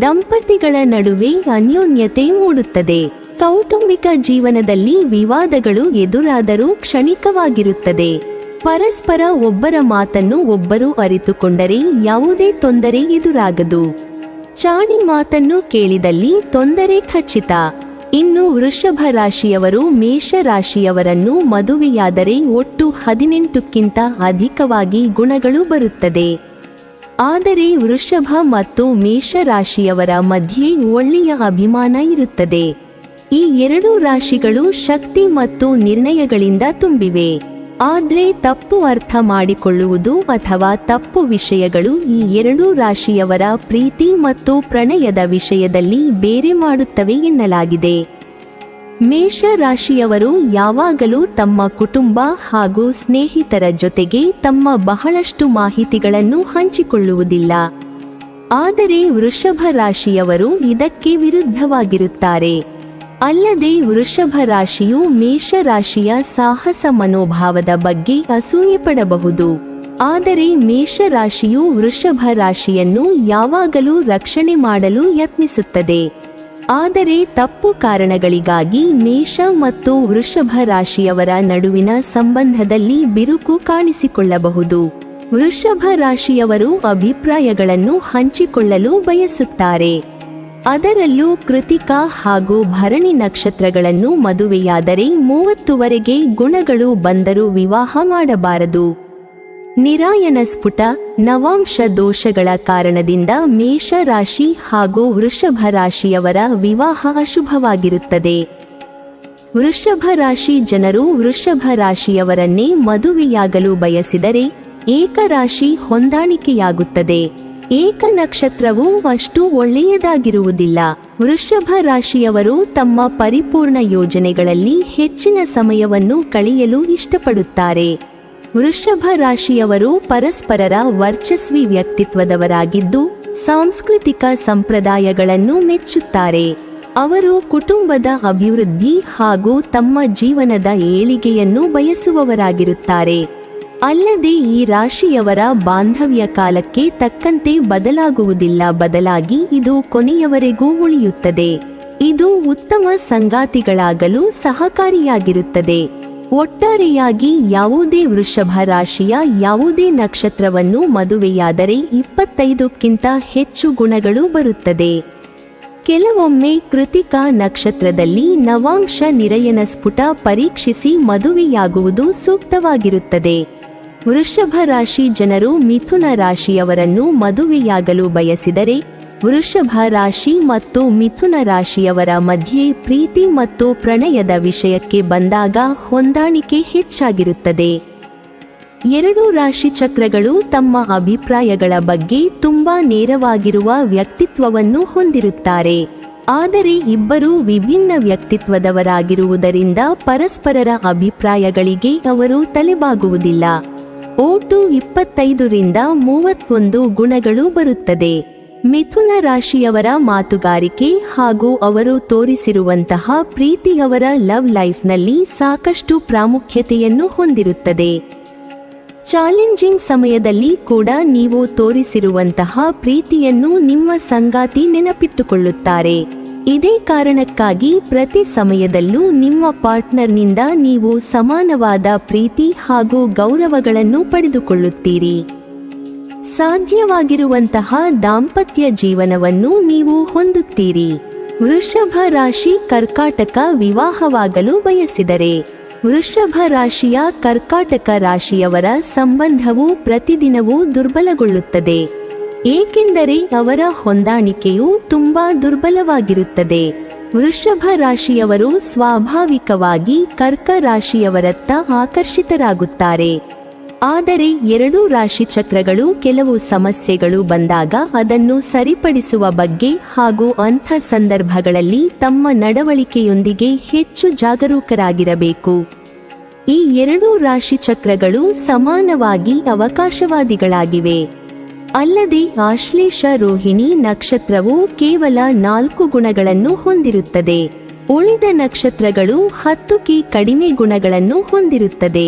ದಂಪತಿಗಳ ನಡುವೆ ಅನ್ಯೋನ್ಯತೆ ಮೂಡುತ್ತದೆ. ಕೌಟುಂಬಿಕ ಜೀವನದಲ್ಲಿ ವಿವಾದಗಳು ಎದುರಾದರೂ ಕ್ಷಣಿಕವಾಗಿರುತ್ತದೆ. ಪರಸ್ಪರ ಒಬ್ಬರ ಮಾತನ್ನು ಒಬ್ಬರು ಅರಿತುಕೊಂಡರೆ ಯಾವುದೇ ತೊಂದರೆ ಎದುರಾಗದು. ಚಾಡಿ ಮಾತನ್ನು ಕೇಳಿದಲ್ಲಿ ತೊಂದರೆ ಖಚಿತ. ಇನ್ನು ವೃಷಭ ರಾಶಿಯವರು ಮೇಷ ರಾಶಿಯವರನ್ನು ಮದುವೆಯಾದರೆ ಒಟ್ಟು 18ಕ್ಕಿಂತ ಅಧಿಕವಾಗಿ ಗುಣಗಳು ಬರುತ್ತದೆ. ಆದರೆ ವೃಷಭ ಮತ್ತು ಮೇಷ ರಾಶಿಯವರ ಮಧ್ಯೆ ಒಳ್ಳೆಯ ಅಭಿಮಾನ ಇರುತ್ತದೆ. ಈ ಎರಡೂ ರಾಶಿಗಳು ಶಕ್ತಿ ಮತ್ತು ನಿರ್ಣಯಗಳಿಂದ ತುಂಬಿವೆ. ಆದರೆ ತಪ್ಪು ಅರ್ಥ ಮಾಡಿಕೊಳ್ಳುವುದು ಅಥವಾ ತಪ್ಪು ವಿಷಯಗಳು ಈ ಎರಡೂ ರಾಶಿಯವರ ಪ್ರೀತಿ ಮತ್ತು ಪ್ರಣಯದ ವಿಷಯದಲ್ಲಿ ಬೇರೆ ಮಾಡುತ್ತವೆ ಎನ್ನಲಾಗಿದೆ. ಮೇಷ ರಾಶಿಯವರು ಯಾವಾಗಲೂ ತಮ್ಮ ಕುಟುಂಬ ಹಾಗೂ ಸ್ನೇಹಿತರ ಜೊತೆಗೆ ತಮ್ಮ ಬಹಳಷ್ಟು ಮಾಹಿತಿಗಳನ್ನು ಹಂಚಿಕೊಳ್ಳುವುದಿಲ್ಲ. ಆದರೆ ವೃಷಭ ರಾಶಿಯವರು ಇದಕ್ಕೆ ವಿರುದ್ಧವಾಗಿರುತ್ತಾರೆ. ಅಲ್ಲದೆ ವೃಷಭ ರಾಶಿಯು ಮೇಷ ರಾಶಿಯ ಸಾಹಸ ಮನೋಭಾವದ ಬಗ್ಗೆ ಅಸೂಯೆ ಪಡಬಹುದು. ಆದರೆ ಮೇಷ ರಾಶಿಯು ವೃಷಭ ರಾಶಿಯನ್ನು ಯಾವಾಗಲೂ ರಕ್ಷಣೆ ಮಾಡಲು ಯತ್ನಿಸುತ್ತದೆ. ಆದರೆ ತಪ್ಪು ಕಾರಣಗಳಿಗಾಗಿ ಮೇಷ ಮತ್ತು ವೃಷಭ ರಾಶಿಯವರ ನಡುವಿನ ಸಂಬಂಧದಲ್ಲಿ ಬಿರುಕು ಕಾಣಿಸಿಕೊಳ್ಳಬಹುದು. ವೃಷಭ ರಾಶಿಯವರು ಅಭಿಪ್ರಾಯಗಳನ್ನು ಹಂಚಿಕೊಳ್ಳಲು ಬಯಸುತ್ತಾರೆ. ಅದರಲ್ಲೂ ಕೃತಿಕಾ ಹಾಗೂ ಭರಣಿ ನಕ್ಷತ್ರಗಳನ್ನು ಮದುವೆಯಾದರೆ 30ವರೆಗೆ ಗುಣಗಳು ಬಂದರೂ ವಿವಾಹ ಮಾಡಬಾರದು. ನಿರಾಯನ ಸ್ಫುಟ ನವಾಂಶ ದೋಷಗಳ ಕಾರಣದಿಂದ ಮೇಷ ರಾಶಿ ಹಾಗೂ ವೃಷಭ ರಾಶಿಯವರ ವಿವಾಹ ಅಶುಭವಾಗಿರುತ್ತದೆ. ವೃಷಭ ರಾಶಿ ಜನರು ವೃಷಭ ರಾಶಿಯವರನ್ನೇ ಮದುವೆಯಾಗಲು ಬಯಸಿದರೆ ಏಕರಾಶಿ ಹೊಂದಾಣಿಕೆಯಾಗುತ್ತದೆ. ಏಕ ನಕ್ಷತ್ರವು ಅಷ್ಟು ಒಳ್ಳೆಯದಾಗಿರುವುದಿಲ್ಲ. ವೃಷಭ ರಾಶಿಯವರು ತಮ್ಮ ಪರಿಪೂರ್ಣ ಯೋಜನೆಗಳಲ್ಲಿ ಹೆಚ್ಚಿನ ಸಮಯವನ್ನು ಕಳೆಯಲು ಇಷ್ಟಪಡುತ್ತಾರೆ. ವೃಷಭ ರಾಶಿಯವರು ಪರಸ್ಪರರ ವರ್ಚಸ್ವಿ ವ್ಯಕ್ತಿತ್ವದವರಾಗಿದ್ದು ಸಾಂಸ್ಕೃತಿಕ ಸಂಪ್ರದಾಯಗಳನ್ನು ಮೆಚ್ಚುತ್ತಾರೆ. ಅವರು ಕುಟುಂಬದ ಅಭಿವೃದ್ಧಿ ಹಾಗೂ ತಮ್ಮ ಜೀವನದ ಏಳಿಗೆಯನ್ನು ಬಯಸುವವರಾಗಿರುತ್ತಾರೆ. ಅಲ್ಲದೆ ಈ ರಾಶಿಯವರ ಬಾಂಧವ್ಯ ಕಾಲಕ್ಕೆ ತಕ್ಕಂತೆ ಬದಲಾಗುವುದಿಲ್ಲ, ಬದಲಾಗಿ ಇದು ಕೊನೆಯವರೆಗೂ ಉಳಿಯುತ್ತದೆ. ಇದು ಉತ್ತಮ ಸಂಗಾತಿಗಳಾಗಲು ಸಹಕಾರಿಯಾಗಿರುತ್ತದೆ. ಒಟ್ಟಾರೆಯಾಗಿ ಯಾವುದೇ ವೃಷಭ ರಾಶಿಯ ಯಾವುದೇ ನಕ್ಷತ್ರವನ್ನು ಮದುವೆಯಾದರೆ 25ಕ್ಕಿಂತ ಹೆಚ್ಚು ಗುಣಗಳು ಬರುತ್ತದೆ. ಕೆಲವೊಮ್ಮೆ ಕೃತಿಕಾ ನಕ್ಷತ್ರದಲ್ಲಿ ನವಾಂಶ ನಿರಯನ ಸ್ಫುಟ ಪರೀಕ್ಷಿಸಿ ಮದುವೆಯಾಗುವುದು ಸೂಕ್ತವಾಗಿರುತ್ತದೆ. ವೃಷಭ ರಾಶಿ ಜನರು ಮಿಥುನ ರಾಶಿಯವರನ್ನು ಮದುವೆಯಾಗಲು ಬಯಸಿದರೆ ವೃಷಭ ರಾಶಿ ಮತ್ತು ಮಿಥುನ ರಾಶಿಯವರ ಮಧ್ಯೆ ಪ್ರೀತಿ ಮತ್ತು ಪ್ರಣಯದ ವಿಷಯಕ್ಕೆ ಬಂದಾಗ ಹೊಂದಾಣಿಕೆ ಹೆಚ್ಚಾಗಿರುತ್ತದೆ. ಎರಡೂ ರಾಶಿ ಚಕ್ರಗಳು ತಮ್ಮ ಅಭಿಪ್ರಾಯಗಳ ಬಗ್ಗೆ ತುಂಬಾ ನೇರವಾಗಿರುವ ವ್ಯಕ್ತಿತ್ವವನ್ನು ಹೊಂದಿರುತ್ತಾರೆ. ಆದರೆ ಇಬ್ಬರೂ ವಿಭಿನ್ನ ವ್ಯಕ್ತಿತ್ವದವರಾಗಿರುವುದರಿಂದ ಪರಸ್ಪರರ ಅಭಿಪ್ರಾಯಗಳಿಗೆ ಅವರು ತಲೆಬಾಗುವುದಿಲ್ಲ. ಒಟ್ಟು 25ರಿಂದ 31 ಗುಣಗಳು ಬರುತ್ತದೆ. ಮಿಥುನ ರಾಶಿಯವರ ಮಾತುಗಾರಿಕೆ ಹಾಗೂ ಅವರು ತೋರಿಸಿರುವಂತಹ ಪ್ರೀತಿ ಅವರ ಲವ್ ಲೈಫ್ನಲ್ಲಿ ಸಾಕಷ್ಟು ಪ್ರಾಮುಖ್ಯತೆಯನ್ನು ಹೊಂದಿರುತ್ತದೆ. ಚಾಲೆಂಜಿಂಗ್ ಸಮಯದಲ್ಲಿ ಕೂಡ ನೀವು ತೋರಿಸಿರುವಂತಹ ಪ್ರೀತಿಯನ್ನು ನಿಮ್ಮ ಸಂಗಾತಿ ನೆನಪಿಟ್ಟುಕೊಳ್ಳುತ್ತಾರೆ. ಇದೇ ಕಾರಣಕ್ಕಾಗಿ ಪ್ರತಿ ಸಮಯದಲ್ಲೂ ನಿಮ್ಮ ಪಾರ್ಟ್ನರ್ನಿಂದ ನೀವು ಸಮಾನವಾದ ಪ್ರೀತಿ ಹಾಗೂ ಗೌರವಗಳನ್ನು ಪಡೆದುಕೊಳ್ಳುತ್ತೀರಿ. ಸಾಧ್ಯವಾಗಿರುವಂತಹ ದಾಂಪತ್ಯ ಜೀವನವನ್ನು ನೀವು ಹೊಂದುತ್ತೀರಿ. ವೃಷಭ ರಾಶಿ ಕರ್ಕಾಟಕ ವಿವಾಹವಾಗಲು ಬಯಸಿದರೆ ವೃಷಭ ರಾಶಿಯ ಕರ್ಕಾಟಕ ರಾಶಿಯವರ ಸಂಬಂಧವು ಪ್ರತಿದಿನವೂ ದುರ್ಬಲಗೊಳ್ಳುತ್ತದೆ. ಏಕೆಂದರೆ ಅವರ ಹೊಂದಾಣಿಕೆಯು ತುಂಬಾ ದುರ್ಬಲವಾಗಿರುತ್ತದೆ. ವೃಷಭ ರಾಶಿಯವರು ಸ್ವಾಭಾವಿಕವಾಗಿ ಕರ್ಕ ರಾಶಿಯವರತ್ತ ಆಕರ್ಷಿತರಾಗುತ್ತಾರೆ. ಆದರೆ ಎರಡೂ ರಾಶಿ ಚಕ್ರಗಳು ಕೆಲವು ಸಮಸ್ಯೆಗಳು ಬಂದಾಗ ಅದನ್ನು ಸರಿಪಡಿಸುವ ಬಗ್ಗೆ ಹಾಗೂ ಅಂಥ ಸಂದರ್ಭಗಳಲ್ಲಿ ತಮ್ಮ ನಡವಳಿಕೆಯೊಂದಿಗೆ ಹೆಚ್ಚು ಜಾಗರೂಕರಾಗಿರಬೇಕು. ಈ ಎರಡೂ ರಾಶಿ ಚಕ್ರಗಳು ಸಮಾನವಾಗಿ ಅವಕಾಶವಾದಿಗಳಾಗಿವೆ. ಅಲ್ಲದೆ ಆಶ್ಲೇಷ ರೋಹಿಣಿ ನಕ್ಷತ್ರವು ಕೇವಲ 4 ಗುಣಗಳನ್ನು ಹೊಂದಿರುತ್ತದೆ. ಉಳಿದ ನಕ್ಷತ್ರಗಳು 10 ಕಡಿಮೆ ಗುಣಗಳನ್ನು ಹೊಂದಿರುತ್ತದೆ.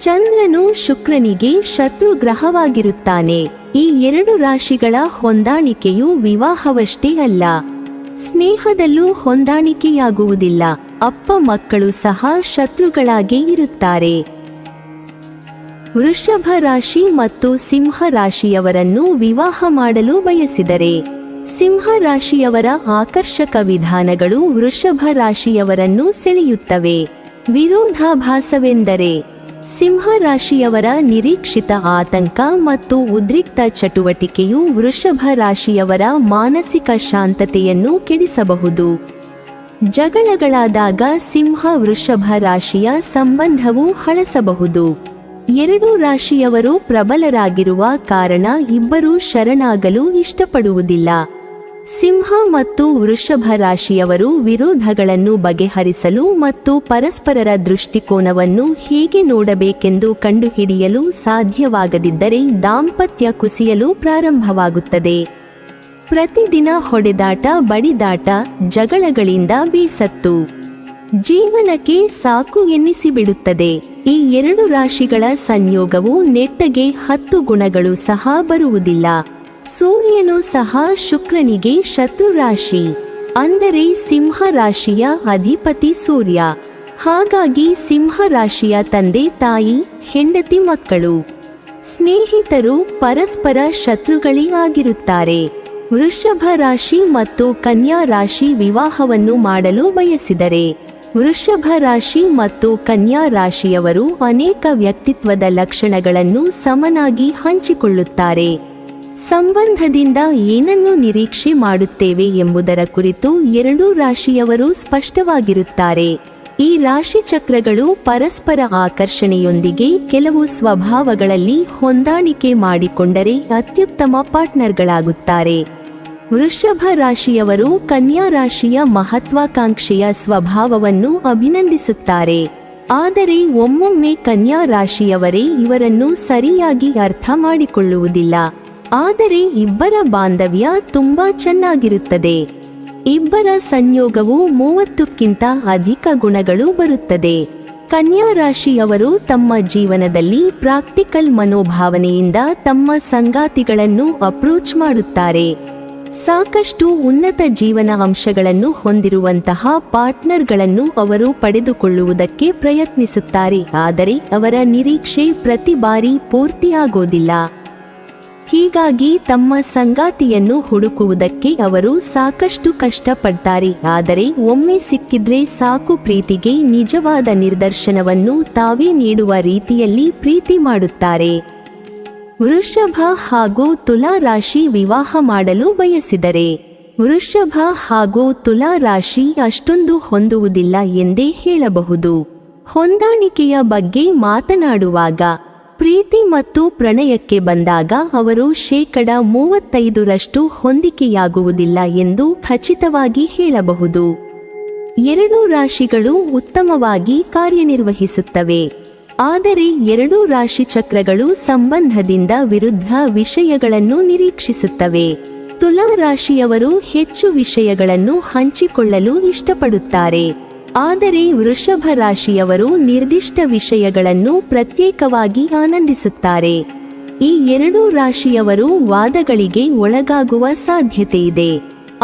ಚಂದ್ರನು ಶುಕ್ರನಿಗೆ ಶತ್ರು ಗ್ರಹವಾಗಿರುತ್ತಾನೆ. ಈ ಎರಡು ರಾಶಿಗಳ ಹೊಂದಾಣಿಕೆಯು ವಿವಾಹವಷ್ಟೇ ಅಲ್ಲ, ಸ್ನೇಹದಲ್ಲೂ ಹೊಂದಾಣಿಕೆಯಾಗುವುದಿಲ್ಲ. ಅಪ್ಪ ಮಕ್ಕಳು ಸಹ ಶತ್ರುಗಳಾಗೇ ಇರುತ್ತಾರೆ. ವೃಷಭ ರಾಶಿ ಮತ್ತು ಸಿಂಹ ರಾಶಿಯವರನ್ನು ವಿವಾಹ ಮಾಡಲು ಬಯಸಿದರೆ ಸಿಂಹ ರಾಶಿಯವರ ಆಕರ್ಷಕ ವಿಧಾನಗಳು ವೃಷಭ ರಾಶಿಯವರನ್ನು ಸೆಳೆಯುತ್ತವೆ. ವಿರೋಧಾಭಾಸವೆಂದರೆ ಸಿಂಹ ರಾಶಿಯವರ ನಿರೀಕ್ಷಿತ ಆತಂಕ ಮತ್ತು ಉದ್ರಿಕ್ತ ಚಟುವಟಿಕೆಯು ವೃಷಭ ರಾಶಿಯವರ ಮಾನಸಿಕ ಶಾಂತತೆಯನ್ನು ಕೆಡಿಸಬಹುದು. ಜಗಳಗಳಾದಾಗ ಸಿಂಹ ವೃಷಭ ರಾಶಿಯ ಸಂಬಂಧವು ಹಳಸಬಹುದು. ಎರಡೂ ರಾಶಿಯವರು ಪ್ರಬಲರಾಗಿರುವ ಕಾರಣ ಇಬ್ಬರೂ ಶರಣಾಗಲು ಇಷ್ಟಪಡುವುದಿಲ್ಲ. ಸಿಂಹ ಮತ್ತು ವೃಷಭ ರಾಶಿಯವರು ವಿರೋಧಗಳನ್ನು ಬಗೆಹರಿಸಲು ಮತ್ತು ಪರಸ್ಪರರ ದೃಷ್ಟಿಕೋನವನ್ನು ಹೇಗೆ ನೋಡಬೇಕೆಂದು ಕಂಡುಹಿಡಿಯಲು ಸಾಧ್ಯವಾಗದಿದ್ದರೆ ದಾಂಪತ್ಯ ಕುಸಿಯಲು ಪ್ರಾರಂಭವಾಗುತ್ತದೆ. ಪ್ರತಿದಿನ ಹೊಡೆದಾಟ, ಬಡಿದಾಟ, ಜಗಳಗಳಿಂದ ಬೇಸತ್ತು ಜೀವನಕ್ಕೆ ಸಾಕು ಎನ್ನಿಸಿಬಿಡುತ್ತದೆ. ಈ ಎರಡು ರಾಶಿಗಳ ಸಂಯೋಗವು ನೆಟ್ಟಗೆ 10 ಗುಣಗಳು ಸಹ ಬರುವುದಿಲ್ಲ. ಸೂರ್ಯನು ಸಹ ಶುಕ್ರನಿಗೆ ಶತ್ರು ರಾಶಿ, ಅಂದರೆ ಸಿಂಹ ರಾಶಿಯ ಅಧಿಪತಿ ಸೂರ್ಯ. ಹಾಗಾಗಿ ಸಿಂಹ ರಾಶಿಯ ತಂದೆ ತಾಯಿ, ಹೆಂಡತಿ ಮಕ್ಕಳು, ಸ್ನೇಹಿತರು ಪರಸ್ಪರ ಶತ್ರುಗಳೇ ಆಗಿರುತ್ತಾರೆ. ವೃಷಭ ರಾಶಿ ಮತ್ತು ಕನ್ಯಾ ರಾಶಿ ವಿವಾಹವನ್ನು ಮಾಡಲು ಬಯಸಿದರೆ ವೃಷಭ ರಾಶಿ ಮತ್ತು ಕನ್ಯಾ ರಾಶಿಯವರು ಅನೇಕ ವ್ಯಕ್ತಿತ್ವದ ಲಕ್ಷಣಗಳನ್ನು ಸಮನಾಗಿ ಹಂಚಿಕೊಳ್ಳುತ್ತಾರೆ. ಸಂಬಂಧದಿಂದ ಏನನ್ನು ನಿರೀಕ್ಷೆ ಮಾಡುತ್ತೇವೆ ಎಂಬುದರ ಕುರಿತು ಎರಡೂ ರಾಶಿಯವರು ಸ್ಪಷ್ಟವಾಗಿರುತ್ತಾರೆ. ಈ ರಾಶಿ ಚಕ್ರಗಳು ಪರಸ್ಪರ ಆಕರ್ಷಣೆಯೊಂದಿಗೆ ಕೆಲವು ಸ್ವಭಾವಗಳಲ್ಲಿ ಹೊಂದಾಣಿಕೆ ಮಾಡಿಕೊಂಡರೆ ಅತ್ಯುತ್ತಮ ಪಾರ್ಟ್ನರ್ಗಳಾಗುತ್ತಾರೆ. ವೃಷಭ ರಾಶಿಯವರು ಕನ್ಯಾ ರಾಶಿಯ ಮಹತ್ವಾಕಾಂಕ್ಷೆಯ ಸ್ವಭಾವವನ್ನು ಅಭಿನಂದಿಸುತ್ತಾರೆ. ಆದರೆ ಒಮ್ಮೊಮ್ಮೆ ಕನ್ಯಾ ರಾಶಿಯವರೇ ಇವರನ್ನು ಸರಿಯಾಗಿ ಅರ್ಥ ಮಾಡಿಕೊಳ್ಳುವುದಿಲ್ಲ. ಆದರೆ ಇಬ್ಬರ ಬಾಂಧವ್ಯ ತುಂಬಾ ಚೆನ್ನಾಗಿರುತ್ತದೆ. ಇಬ್ಬರ ಸಂಯೋಗವು 30ಕ್ಕಿಂತ ಅಧಿಕ ಗುಣಗಳು ಬರುತ್ತದೆ. ಕನ್ಯಾ ರಾಶಿಯವರು ತಮ್ಮ ಜೀವನದಲ್ಲಿ ಪ್ರಾಕ್ಟಿಕಲ್ ಮನೋಭಾವನೆಯಿಂದ ತಮ್ಮ ಸಂಗಾತಿಗಳನ್ನು ಅಪ್ರೋಚ್ ಮಾಡುತ್ತಾರೆ. ಸಾಕಷ್ಟು ಉನ್ನತ ಜೀವನ ಅಂಶಗಳನ್ನು ಹೊಂದಿರುವಂತಹ ಪಾರ್ಟ್ನರ್ಗಳನ್ನು ಅವರು ಪಡೆದುಕೊಳ್ಳುವುದಕ್ಕೆ ಪ್ರಯತ್ನಿಸುತ್ತಾರೆ. ಆದರೆ ಅವರ ನಿರೀಕ್ಷೆ ಪ್ರತಿ ಬಾರಿ ಪೂರ್ತಿಯಾಗೋದಿಲ್ಲ. ಹೀಗಾಗಿ ತಮ್ಮ ಸಂಗಾತಿಯನ್ನು ಹುಡುಕುವುದಕ್ಕೆ ಅವರು ಸಾಕಷ್ಟು ಕಷ್ಟಪಡ್ತಾರೆ. ಆದರೆ ಒಮ್ಮೆ ಸಿಕ್ಕಿದ್ರೆ ಸಾಕು, ಪ್ರೀತಿಗೆ ನಿಜವಾದ ನಿದರ್ಶನವನ್ನು ತಾವೇ ನೀಡುವ ರೀತಿಯಲ್ಲಿ ಪ್ರೀತಿ ಮಾಡುತ್ತಾರೆ. ವೃಷಭ ಹಾಗೂ ತುಲಾ ರಾಶಿ ವಿವಾಹ ಮಾಡಲು ಬಯಸಿದರೆ ವೃಷಭ ಹಾಗೂ ತುಲಾ ರಾಶಿ ಅಷ್ಟೊಂದು ಹೊಂದುವುದಿಲ್ಲ ಎಂದೇ ಹೇಳಬಹುದು. ಹೊಂದಾಣಿಕೆಯ ಬಗ್ಗೆ ಮಾತನಾಡುವಾಗ ಪ್ರೀತಿ ಮತ್ತು ಪ್ರಣಯಕ್ಕೆ ಬಂದಾಗ ಅವರು 35% ಹೊಂದಿಕೆಯಾಗುವುದಿಲ್ಲ ಎಂದು ಖಚಿತವಾಗಿ ಹೇಳಬಹುದು. ಎರಡೂ ರಾಶಿಗಳು ಉತ್ತಮವಾಗಿ ಕಾರ್ಯನಿರ್ವಹಿಸುತ್ತವೆ. ಆದರೆ ಎರಡೂ ರಾಶಿ ಚಕ್ರಗಳು ಸಂಬಂಧದಿಂದ ವಿರುದ್ಧ ವಿಷಯಗಳನ್ನು ನಿರೀಕ್ಷಿಸುತ್ತವೆ. ತುಲಾ ರಾಶಿಯವರು ಹೆಚ್ಚು ವಿಷಯಗಳನ್ನು ಹಂಚಿಕೊಳ್ಳಲು ಇಷ್ಟಪಡುತ್ತಾರೆ. ಆದರೆ ವೃಷಭ ರಾಶಿಯವರು ನಿರ್ದಿಷ್ಟ ವಿಷಯಗಳನ್ನು ಪ್ರತ್ಯೇಕವಾಗಿ ಆನಂದಿಸುತ್ತಾರೆ. ಈ ಎರಡೂ ರಾಶಿಯವರು ವಾದಗಳಿಗೆ ಒಳಗಾಗುವ ಸಾಧ್ಯತೆಯಿದೆ.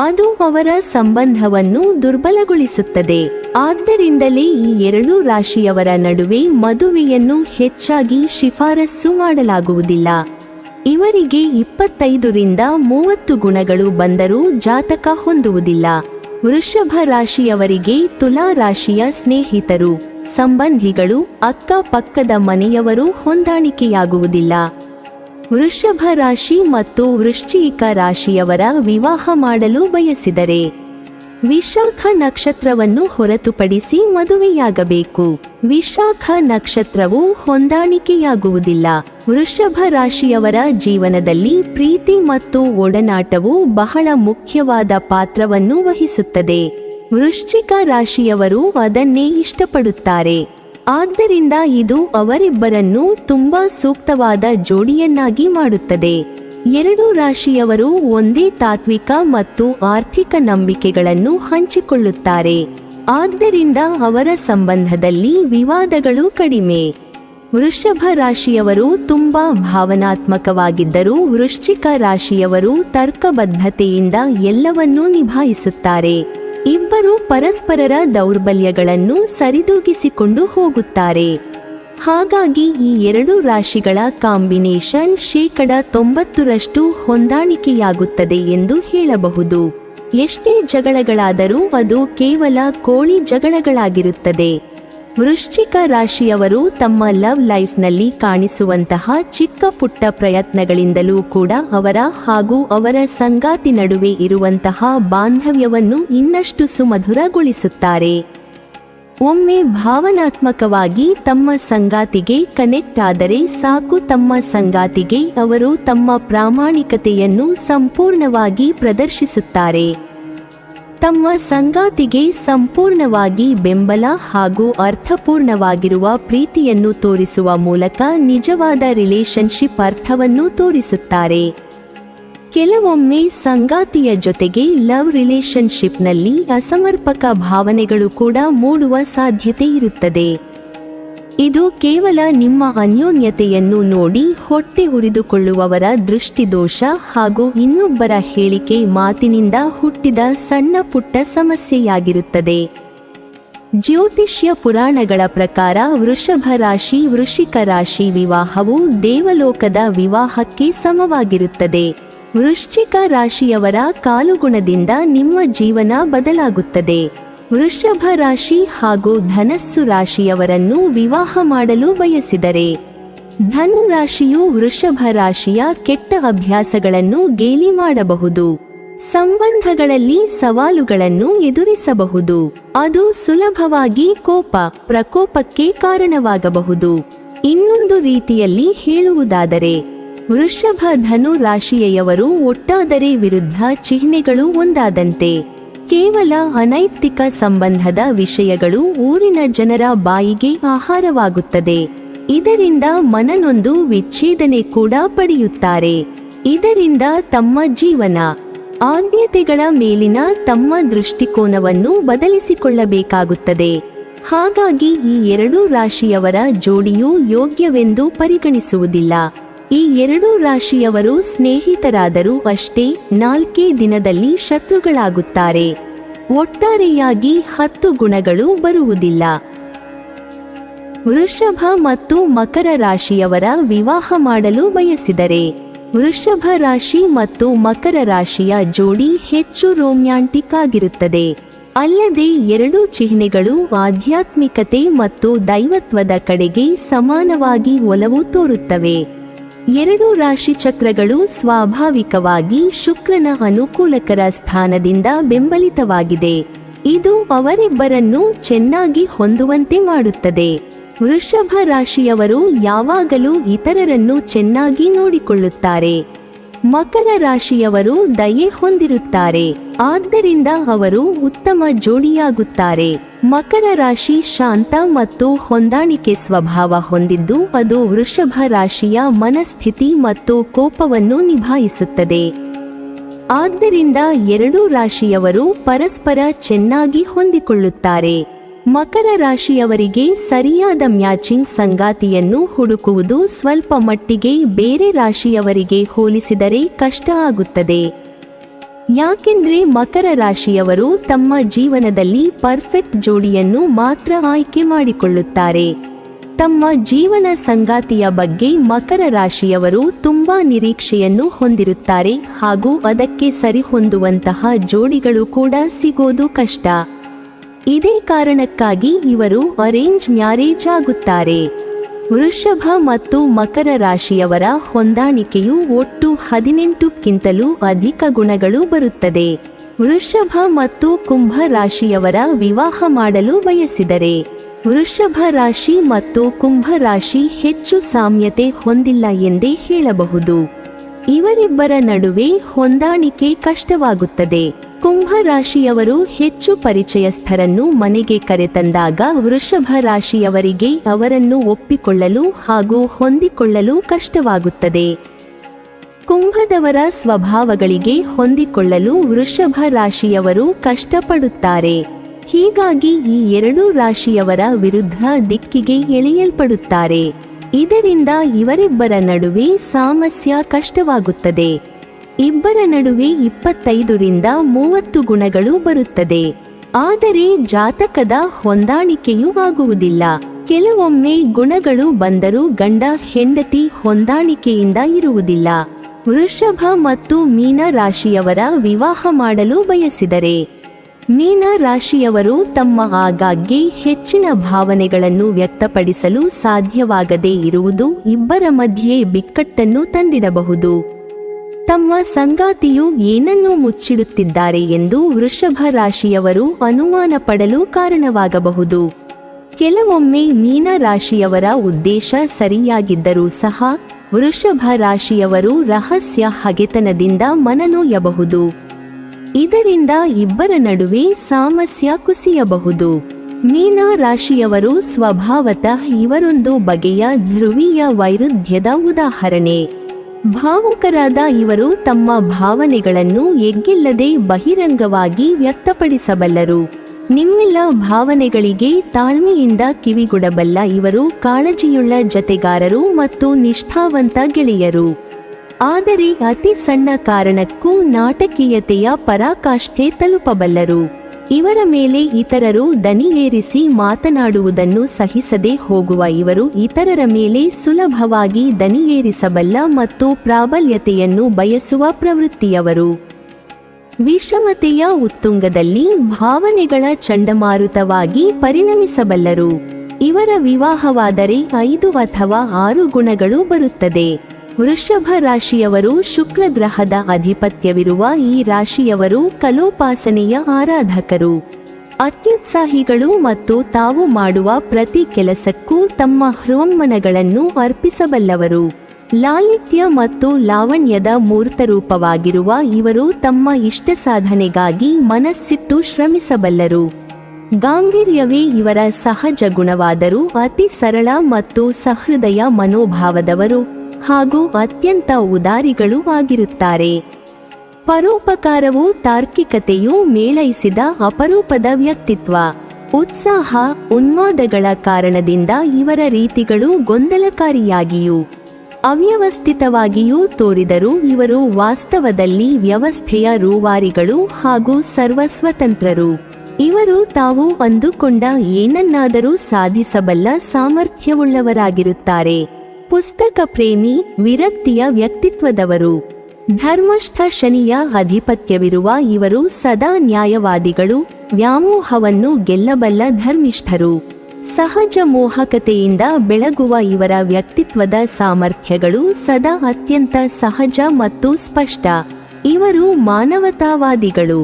ಅದು ಅವರ ಸಂಬಂಧವನ್ನು ದುರ್ಬಲಗೊಳಿಸುತ್ತದೆ. ಆದ್ದರಿಂದಲೇ ಈ ಎರಡೂ ರಾಶಿಯವರ ನಡುವೆ ಮದುವೆಯನ್ನು ಹೆಚ್ಚಾಗಿ ಶಿಫಾರಸು ಮಾಡಲಾಗುವುದಿಲ್ಲ. ಇವರಿಗೆ 25ರಿಂದ 30 ಗುಣಗಳು ಬಂದರೂ ಜಾತಕ ಹೊಂದುವುದಿಲ್ಲ. ವೃಷಭ ರಾಶಿಯವರಿಗೆ ತುಲಾ ರಾಶಿಯ ಸ್ನೇಹಿತರು, ಸಂಬಂಧಿಗಳು, ಅಕ್ಕಪಕ್ಕದ ಮನೆಯವರು ಹೊಂದಾಣಿಕೆಯಾಗುವುದಿಲ್ಲ. ವೃಷಭ ರಾಶಿ ಮತ್ತು ವೃಶ್ಚಿಕ ರಾಶಿಯವರ ವಿವಾಹ ಮಾಡಲು ಬಯಸಿದರೆ ವಿಶಾಖ ನಕ್ಷತ್ರವನ್ನು ಹೊರತುಪಡಿಸಿ ಮದುವೆಯಾಗಬೇಕು. ವಿಶಾಖ ನಕ್ಷತ್ರವು ಹೊಂದಾಣಿಕೆಯಾಗುವುದಿಲ್ಲ. ವೃಷಭ ರಾಶಿಯವರ ಜೀವನದಲ್ಲಿ ಪ್ರೀತಿ ಮತ್ತು ಒಡನಾಟವು ಬಹಳ ಮುಖ್ಯವಾದ ಪಾತ್ರವನ್ನು ವಹಿಸುತ್ತದೆ. ವೃಶ್ಚಿಕ ರಾಶಿಯವರು ಅದನ್ನೇ ಇಷ್ಟಪಡುತ್ತಾರೆ. ಆದ್ದರಿಂದ ಇದು ಅವರಿಬ್ಬರನ್ನೂ ತುಂಬಾ ಸೂಕ್ತವಾದ ಜೋಡಿಯನ್ನಾಗಿ ಮಾಡುತ್ತದೆ. ಎರಡೂ ರಾಶಿಯವರು ಒಂದೇ ತಾತ್ವಿಕ ಮತ್ತು ಆರ್ಥಿಕ ನಂಬಿಕೆಗಳನ್ನು ಹಂಚಿಕೊಳ್ಳುತ್ತಾರೆ. ಆದ್ದರಿಂದ ಅವರ ಸಂಬಂಧದಲ್ಲಿ ವಿವಾದಗಳು ಕಡಿಮೆ. ವೃಷಭ ರಾಶಿಯವರು ತುಂಬಾ ಭಾವನಾತ್ಮಕವಾಗಿದ್ದರೂ ವೃಶ್ಚಿಕ ರಾಶಿಯವರು ತರ್ಕಬದ್ಧತೆಯಿಂದ ಎಲ್ಲವನ್ನೂ ನಿಭಾಯಿಸುತ್ತಾರೆ. ಇಬ್ಬರು ಪರಸ್ಪರರ ದೌರ್ಬಲ್ಯಗಳನ್ನು ಸರಿದೂಗಿಸಿಕೊಂಡು ಹೋಗುತ್ತಾರೆ. ಹಾಗಾಗಿ ಈ ಎರಡು ರಾಶಿಗಳ ಕಾಂಬಿನೇಷನ್ 90% ಹೊಂದಾಣಿಕೆಯಾಗುತ್ತದೆ ಎಂದು ಹೇಳಬಹುದು. ಎಷ್ಟೇ ಜಗಳಗಳಾದರೂ ಅದು ಕೇವಲ ಕೋಳಿ ಜಗಳಗಳಾಗಿರುತ್ತದೆ. ವೃಶ್ಚಿಕ ರಾಶಿಯವರು ತಮ್ಮ ಲವ್ ಲೈಫ್ನಲ್ಲಿ ಕಾಣಿಸುವಂತಹ ಚಿಕ್ಕ ಪುಟ್ಟ ಪ್ರಯತ್ನಗಳಿಂದಲೂ ಕೂಡ ಅವರ ಹಾಗೂ ಅವರ ಸಂಗಾತಿ ನಡುವೆ ಇರುವಂತಹ ಬಾಂಧವ್ಯವನ್ನು ಇನ್ನಷ್ಟು ಸುಮಧುರಗೊಳಿಸುತ್ತಾರೆ. ಒಮ್ಮೆ ಭಾವನಾತ್ಮಕವಾಗಿ ತಮ್ಮ ಸಂಗಾತಿಗೆ ಕನೆಕ್ಟ್ ಆದರೆ ಸಾಕು, ತಮ್ಮ ಸಂಗಾತಿಗೆ ಅವರು ತಮ್ಮ ಪ್ರಾಮಾಣಿಕತೆಯನ್ನು ಸಂಪೂರ್ಣವಾಗಿ ಪ್ರದರ್ಶಿಸುತ್ತಾರೆ. ತಮ್ಮ ಸಂಗಾತಿಗೆ ಸಂಪೂರ್ಣವಾಗಿ ಬೆಂಬಲ ಹಾಗೂ ಅರ್ಥಪೂರ್ಣವಾಗಿರುವ ಪ್ರೀತಿಯನ್ನು ತೋರಿಸುವ ಮೂಲಕ ನಿಜವಾದ ರಿಲೇಶನ್ಶಿಪ್ ಅರ್ಥವನ್ನು ತೋರಿಸುತ್ತಾರೆ. ಕೆಲವೊಮ್ಮೆ ಸಂಗಾತಿಯ ಜೊತೆಗೆ ಲವ್ ರಿಲೇಶನ್ಶಿಪ್ನಲ್ಲಿ ಅಸಮರ್ಪಕ ಭಾವನೆಗಳು ಕೂಡ ಮೂಡುವ ಸಾಧ್ಯತೆ ಇರುತ್ತದೆ. ಇದು ಕೇವಲ ನಿಮ್ಮ ಅನ್ಯೋನ್ಯತೆಯನ್ನು ನೋಡಿ ಹೊಟ್ಟೆ ಉರಿದುಕೊಳ್ಳುವವರ ದೃಷ್ಟಿದೋಷ ಹಾಗೂ ಇನ್ನೊಬ್ಬರ ಹೇಳಿಕೆ ಮಾತಿನಿಂದ ಹುಟ್ಟಿದ ಸಣ್ಣ ಪುಟ್ಟ ಸಮಸ್ಯೆಯಾಗಿರುತ್ತದೆ. ಜ್ಯೋತಿಷ್ಯ ಪುರಾಣಗಳ ಪ್ರಕಾರ ವೃಷಭ ರಾಶಿ ವೃಶ್ಚಿಕ ರಾಶಿ ವಿವಾಹವು ದೇವಲೋಕದ ವಿವಾಹಕ್ಕೆ ಸಮವಾಗಿರುತ್ತದೆ. ವೃಶ್ಚಿಕ ರಾಶಿಯವರ ಕಾಲುಗುಣದಿಂದ ನಿಮ್ಮ ಜೀವನ ಬದಲಾಗುತ್ತದೆ. ವೃಷಭ ರಾಶಿ ಹಾಗೂ ಧನಸ್ಸು ರಾಶಿಯವರನ್ನು ವಿವಾಹ ಮಾಡಲು ಬಯಸಿದರೆ ಧನು ರಾಶಿಯು ವೃಷಭ ರಾಶಿಯ ಕೆಟ್ಟ ಅಭ್ಯಾಸಗಳನ್ನು ಗೇಲಿ ಮಾಡಬಹುದು. ಸಂಬಂಧಗಳಲ್ಲಿ ಸವಾಲುಗಳನ್ನು ಎದುರಿಸಬಹುದು. ಅದು ಸುಲಭವಾಗಿ ಪ್ರಕೋಪಕ್ಕೆ ಕಾರಣವಾಗಬಹುದು. ಇನ್ನೊಂದು ರೀತಿಯಲ್ಲಿ ಹೇಳುವುದಾದರೆ ವೃಷಭ ಧನು ರಾಶಿಯವರು ಒಟ್ಟಾದರೆ ವಿರುದ್ಧ ಚಿಹ್ನೆಗಳು ಒಂದಾದಂತೆ. ಕೇವಲ ಅನೈತಿಕ ಸಂಬಂಧದ ವಿಷಯಗಳು ಊರಿನ ಜನರ ಬಾಯಿಗೆ ಆಹಾರವಾಗುತ್ತದೆ. ಇದರಿಂದ ಮನನೊಂದು ವಿಚ್ಛೇದನೆ ಕೂಡ ಪಡೆಯುತ್ತಾರೆ. ಇದರಿಂದ ತಮ್ಮ ಜೀವನ ಆದ್ಯತೆಗಳ ಮೇಲಿನ ತಮ್ಮ ದೃಷ್ಟಿಕೋನವನ್ನು ಬದಲಿಸಿಕೊಳ್ಳಬೇಕಾಗುತ್ತದೆ. ಹಾಗಾಗಿ ಈ ಎರಡೂ ರಾಶಿಯವರ ಜೋಡಿಯು ಯೋಗ್ಯವೆಂದು ಪರಿಗಣಿಸುವುದಿಲ್ಲ. ಈ ಎರಡೂ ರಾಶಿಯವರು ಸ್ನೇಹಿತರಾದರೂ ಅಷ್ಟೇ 4 ದಿನದಲ್ಲಿ ಶತ್ರುಗಳಾಗುತ್ತಾರೆ. ಒಟ್ಟಾರೆಯಾಗಿ 10 ಗುಣಗಳು ಬರುವುದಿಲ್ಲ. ವೃಷಭ ಮತ್ತು ಮಕರ ರಾಶಿಯವರ ವಿವಾಹ ಮಾಡಲು ಬಯಸಿದರೆ ವೃಷಭ ರಾಶಿ ಮತ್ತು ಮಕರ ರಾಶಿಯ ಜೋಡಿ ಹೆಚ್ಚು ರೊಮ್ಯಾಂಟಿಕ್ ಆಗಿರುತ್ತದೆ. ಅಲ್ಲದೆ ಎರಡೂ ಚಿಹ್ನೆಗಳು ಆಧ್ಯಾತ್ಮಿಕತೆ ಮತ್ತು ದೈವತ್ವದ ಕಡೆಗೆ ಸಮಾನವಾಗಿ ಒಲವು ತೋರುತ್ತವೆ. ಎರಡೂ ರಾಶಿ ಚಕ್ರಗಳು ಸ್ವಾಭಾವಿಕವಾಗಿ ಶುಕ್ರನ ಅನುಕೂಲಕರ ಸ್ಥಾನದಿಂದ ಬೆಂಬಲಿತವಾಗಿದೆ. ಇದು ಅವರಿಬ್ಬರನ್ನು ಚೆನ್ನಾಗಿ ಹೊಂದುವಂತೆ ಮಾಡುತ್ತದೆ. ವೃಷಭ ರಾಶಿಯವರು ಯಾವಾಗಲೂ ಇತರರನ್ನು ಚೆನ್ನಾಗಿ ನೋಡಿಕೊಳ್ಳುತ್ತಾರೆ. ಮಕರ ರಾಶಿಯವರು ದಯೆ ಹೊಂದಿರುತ್ತಾರೆ. ಆದ್ದರಿಂದ ಅವರು ಉತ್ತಮ ಜೋಡಿಯಾಗುತ್ತಾರೆ. ಮಕರ ರಾಶಿ ಶಾಂತ ಮತ್ತು ಹೊಂದಾಣಿಕೆ ಸ್ವಭಾವ ಹೊಂದಿದ್ದು ಅದು ವೃಷಭ ರಾಶಿಯ ಮನಸ್ಥಿತಿ ಮತ್ತು ಕೋಪವನ್ನು ನಿಭಾಯಿಸುತ್ತದೆ. ಆದ್ದರಿಂದ ಎರಡೂ ರಾಶಿಯವರು ಪರಸ್ಪರ ಚೆನ್ನಾಗಿ ಹೊಂದಿಕೊಳ್ಳುತ್ತಾರೆ. ಮಕರ ರಾಶಿಯವರಿಗೆ ಸರಿಯಾದ ಮ್ಯಾಚಿಂಗ್ ಸಂಗಾತಿಯನ್ನು ಹುಡುಕುವುದು ಸ್ವಲ್ಪ ಮಟ್ಟಿಗೆ ಬೇರೆ ರಾಶಿಯವರಿಗೆ ಹೋಲಿಸಿದರೆ ಕಷ್ಟ ಆಗುತ್ತದೆ. ಯಾಕೆಂದ್ರೆ ಮಕರ ರಾಶಿಯವರು ತಮ್ಮ ಜೀವನದಲ್ಲಿ ಪರ್ಫೆಕ್ಟ್ ಜೋಡಿಯನ್ನು ಮಾತ್ರ ಆಯ್ಕೆ ಮಾಡಿಕೊಳ್ಳುತ್ತಾರೆ. ತಮ್ಮ ಜೀವನ ಸಂಗಾತಿಯ ಬಗ್ಗೆ ಮಕರ ರಾಶಿಯವರು ತುಂಬಾ ನಿರೀಕ್ಷೆಯನ್ನು ಹೊಂದಿರುತ್ತಾರೆ ಹಾಗೂ ಅದಕ್ಕೆ ಸರಿಹೊಂದುವಂತಹ ಜೋಡಿಗಳು ಕೂಡ ಸಿಗೋದು ಕಷ್ಟ. ಇದೇ ಕಾರಣಕ್ಕಾಗಿ ಇವರು ಅರೇಂಜ್ ಮ್ಯಾರೇಜ್ ಆಗುತ್ತಾರೆ. ವೃಷಭ ಮತ್ತು ಮಕರ ರಾಶಿಯವರ ಹೊಂದಾಣಿಕೆಯು ಒಟ್ಟು 18ಕ್ಕಿಂತಲೂ ಅಧಿಕ ಗುಣಗಳು ಬರುತ್ತದೆ. ವೃಷಭ ಮತ್ತು ಕುಂಭ ರಾಶಿಯವರ ವಿವಾಹ ಮಾಡಲು ಬಯಸಿದರೆ ವೃಷಭ ರಾಶಿ ಮತ್ತು ಕುಂಭ ರಾಶಿ ಹೆಚ್ಚು ಸಾಮ್ಯತೆ ಹೊಂದಿಲ್ಲ ಎಂದೇ ಹೇಳಬಹುದು. ಇವರಿಬ್ಬರ ನಡುವೆ ಹೊಂದಾಣಿಕೆ ಕಷ್ಟವಾಗುತ್ತದೆ. ಕುಂಭ ರಾಶಿಯವರು ಹೆಚ್ಚು ಪರಿಚಯಸ್ಥರನ್ನು ಮನೆಗೆ ಕರೆತಂದಾಗ ವೃಷಭ ರಾಶಿಯವರಿಗೆ ಅವರನ್ನು ಒಪ್ಪಿಕೊಳ್ಳಲು ಹಾಗೂ ಹೊಂದಿಕೊಳ್ಳಲು ಕಷ್ಟವಾಗುತ್ತದೆ. ಕುಂಭದವರ ಸ್ವಭಾವಗಳಿಗೆ ಹೊಂದಿಕೊಳ್ಳಲು ವೃಷಭ ರಾಶಿಯವರು ಕಷ್ಟಪಡುತ್ತಾರೆ. ಹೀಗಾಗಿ ಈ ಎರಡೂ ರಾಶಿಯವರ ವಿರುದ್ಧ ದಿಕ್ಕಿಗೆ ಎಳೆಯಲ್ಪಡುತ್ತಾರೆ. ಇದರಿಂದ ಇವರಿಬ್ಬರ ನಡುವೆ ಸಾಮಸ್ಯ ಕಷ್ಟವಾಗುತ್ತದೆ. ಇಬ್ಬರ ನಡುವೆ 25 ರಿಂದ 30 ಗುಣಗಳು ಬರುತ್ತದೆ. ಆದರೆ ಜಾತಕದ ಹೊಂದಾಣಿಕೆಯೂ ಆಗುವುದಿಲ್ಲ. ಕೆಲವೊಮ್ಮೆ ಗುಣಗಳು ಬಂದರೂ ಗಂಡ ಹೆಂಡತಿ ಹೊಂದಾಣಿಕೆಯಿಂದ ಇರುವುದಿಲ್ಲ. ವೃಷಭ ಮತ್ತು ಮೀನ ರಾಶಿಯವರ ವಿವಾಹ ಮಾಡಲು ಬಯಸಿದರೆ ಮೀನ ರಾಶಿಯವರು ತಮ್ಮ ಆಗಾಗ್ಗೆ ಹೆಚ್ಚಿನ ಭಾವನೆಗಳನ್ನು ವ್ಯಕ್ತಪಡಿಸಲು ಸಾಧ್ಯವಾಗದೇ ಇರುವುದು ಇಬ್ಬರ ಮಧ್ಯೆ ಬಿಕ್ಕಟ್ಟನ್ನು ತಂದಿಡಬಹುದು. ತಮ್ಮ ಸಂಗಾತಿಯು ಏನನ್ನೂ ಮುಚ್ಚಿಡುತ್ತಿದ್ದಾರೆ ಎಂದು ವೃಷಭ ರಾಶಿಯವರು ಅನುಮಾನ ಪಡಲು ಕಾರಣವಾಗಬಹುದು. ಕೆಲವೊಮ್ಮೆ ಮೀನ ರಾಶಿಯವರ ಉದ್ದೇಶ ಸರಿಯಾಗಿದ್ದರೂ ಸಹ ವೃಷಭ ರಾಶಿಯವರು ರಹಸ್ಯ ಹಗೆತನದಿಂದ ಮನನೊಯ್ಯಬಹುದು. ಇದರಿಂದ ಇಬ್ಬರ ನಡುವೆ ಸಾಮಸ್ಯ ಕುಸಿಯಬಹುದು. ಮೀನ ರಾಶಿಯವರು ಸ್ವಭಾವತಃ ಇವರೊಂದು ಬಗೆಯ ಧ್ರುವೀಯ ವೈರುಧ್ಯದ ಉದಾಹರಣೆ. ಭಾವುಕರಾದ ಇವರು ತಮ್ಮ ಭಾವನೆಗಳನ್ನು ಎಗ್ಗಿಲ್ಲದೆ ಬಹಿರಂಗವಾಗಿ ವ್ಯಕ್ತಪಡಿಸಬಲ್ಲರು. ನಿಮ್ಮೆಲ್ಲ ಭಾವನೆಗಳಿಗೆ ತಾಳ್ಮೆಯಿಂದ ಕಿವಿಗೊಡಬಲ್ಲ ಇವರು ಕಾಳಜಿಯುಳ್ಳ ಜತೆಗಾರರು ಮತ್ತು ನಿಷ್ಠಾವಂತ ಗೆಳೆಯರು. ಆದರೆ ಅತಿ ಸಣ್ಣ ಕಾರಣಕ್ಕೂ ನಾಟಕೀಯತೆಯ ಪರಾಕಾಷ್ಠೆ ತಲುಪಬಲ್ಲರು. ಇವರ ಮೇಲೆ ಇತರರು ದನಿ ಏರಿಸಿ ಮಾತನಾಡುವುದನ್ನು ಸಹಿಸದೆ ಹೋಗುವ ಇವರು ಇತರರ ಮೇಲೆ ಸುಲಭವಾಗಿ ದನಿ ಏರಿಸಬಲ್ಲ ಮತ್ತು ಪ್ರಾಬಲ್ಯತೆಯನ್ನು ಬಯಸುವ ಪ್ರವೃತ್ತಿಯವರು. ವಿಷಮತೆಯ ಉತ್ತುಂಗದಲ್ಲಿ ಭಾವನೆಗಳ ಚಂಡಮಾರುತವಾಗಿ ಪರಿಣಮಿಸಬಲ್ಲರು. ಇವರ ವಿವಾಹವಾದರೆ 5 ಅಥವಾ 6 ಗುಣಗಳು ಬರುತ್ತದೆ. ವೃಷಭ ರಾಶಿಯವರು ಶುಕ್ರ ಗ್ರಹದ ಅಧಿಪತ್ಯವಿರುವ ಈ ರಾಶಿಯವರು ಕಲೋಪಾಸನೆಯ ಆರಾಧಕರು. ಅತ್ಯುತ್ಸಾಹಿಗಳು ಮತ್ತು ತಾವು ಮಾಡುವ ಪ್ರತಿ ಕೆಲಸಕ್ಕೂ ತಮ್ಮ ಹೃನ್ಮನಗಳನ್ನು ಅರ್ಪಿಸಬಲ್ಲವರು. ಲಾಲಿತ್ಯ ಮತ್ತು ಲಾವಣ್ಯದ ಮೂರ್ತರೂಪವಾಗಿರುವ ಇವರು ತಮ್ಮ ಇಷ್ಟ ಸಾಧನೆಗಾಗಿ ಮನಸ್ಸಿಟ್ಟು ಶ್ರಮಿಸಬಲ್ಲರು. ಗಾಂಭೀರ್ಯವೇ ಇವರ ಸಹಜ ಗುಣವಾದರೂ ಅತಿ ಸರಳ ಮತ್ತು ಸಹೃದಯ ಮನೋಭಾವದವರು ಹಾಗೂ ಅತ್ಯಂತ ಉದಾರಿಗಳೂ ಆಗಿರುತ್ತಾರೆ. ಪರೋಪಕಾರವು ತಾರ್ಕಿಕತೆಯು ಮೇಳೈಸಿದ ಅಪರೂಪದ ವ್ಯಕ್ತಿತ್ವ. ಉತ್ಸಾಹ ಉನ್ಮಾದಗಳ ಕಾರಣದಿಂದ ಇವರ ರೀತಿಗಳು ಗೊಂದಲಕಾರಿಯಾಗಿಯೂ ಅವ್ಯವಸ್ಥಿತವಾಗಿಯೂ ತೋರಿದರೂ ಇವರು ವಾಸ್ತವದಲ್ಲಿ ವ್ಯವಸ್ಥೆಯ ರೂವಾರಿಗಳು ಹಾಗೂ ಸರ್ವಸ್ವತಂತ್ರರು. ಇವರು ತಾವು ಅಂದುಕೊಂಡ ಏನನ್ನಾದರೂ ಸಾಧಿಸಬಲ್ಲ ಸಾಮರ್ಥ್ಯವುಳ್ಳವರಾಗಿರುತ್ತಾರೆ. ಪುಸ್ತಕ ಪ್ರೇಮಿ ವಿರಕ್ತಿಯ ವ್ಯಕ್ತಿತ್ವದವರು. ಧರ್ಮಸ್ಥ ಶನಿಯ ಅಧಿಪತ್ಯವಿರುವ ಇವರು ಸದಾ ನ್ಯಾಯವಾದಿಗಳು. ವ್ಯಾಮೋಹವನ್ನು ಗೆಲ್ಲಬಲ್ಲ ಧರ್ಮಿಷ್ಠರು. ಸಹಜ ಮೋಹಕತೆಯಿಂದ ಬೆಳಗುವ ಇವರ ವ್ಯಕ್ತಿತ್ವದ ಸಾಮರ್ಥ್ಯಗಳು ಸದಾ ಅತ್ಯಂತ ಸಹಜ ಮತ್ತು ಸ್ಪಷ್ಟ. ಇವರು ಮಾನವತಾವಾದಿಗಳು.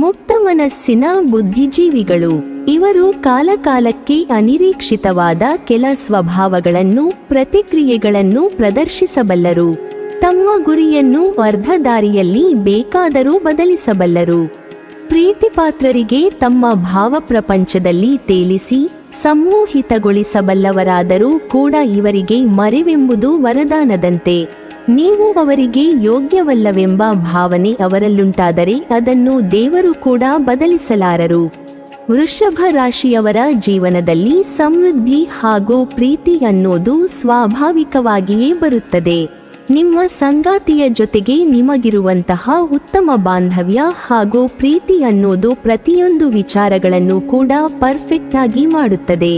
ಮುಕ್ತ ಮನಸ್ಸಿನ ಬುದ್ಧಿಜೀವಿಗಳು. ಇವರು ಕಾಲಕಾಲಕ್ಕೆ ಅನಿರೀಕ್ಷಿತವಾದ ಕೆಲ ಸ್ವಭಾವಗಳನ್ನು ಪ್ರತಿಕ್ರಿಯೆಗಳನ್ನು ಪ್ರದರ್ಶಿಸಬಲ್ಲರು. ತಮ್ಮ ಗುರಿಯನ್ನು ಅರ್ಧ ದಾರಿಯಲ್ಲಿ ಬೇಕಾದರೂ ಬದಲಿಸಬಲ್ಲರು. ಪ್ರೀತಿಪಾತ್ರರಿಗೆ ತಮ್ಮ ಭಾವಪ್ರಪಂಚದಲ್ಲಿ ತೇಲಿಸಿ ಸಂಮೋಹಿತಗೊಳಿಸಬಲ್ಲವರಾದರೂ ಕೂಡ ಇವರಿಗೆ ಮರೆವೆಂಬುದು ವರದಾನದಂತೆ. ನೀವು ಅವರಿಗೆ ಯೋಗ್ಯವಲ್ಲವೆಂಬ ಭಾವನೆ ಅವರಲ್ಲುಂಟಾದರೆ ಅದನ್ನು ದೇವರು ಕೂಡ ಬದಲಿಸಲಾರರು. ವೃಷಭ ರಾಶಿಯವರ ಜೀವನದಲ್ಲಿ ಸಮೃದ್ಧಿ ಹಾಗೂ ಪ್ರೀತಿ ಅನ್ನೋದು ಸ್ವಾಭಾವಿಕವಾಗಿಯೇ ಬರುತ್ತದೆ. ನಿಮ್ಮ ಸಂಗಾತಿಯ ಜೊತೆಗೆ ನಿಮಗಿರುವಂತಹ ಉತ್ತಮ ಬಾಂಧವ್ಯ ಹಾಗೂ ಪ್ರೀತಿ ಅನ್ನೋದು ಪ್ರತಿಯೊಂದು ವಿಚಾರಗಳನ್ನು ಕೂಡ ಪರ್ಫೆಕ್ಟ್ ಆಗಿ ಮಾಡುತ್ತದೆ.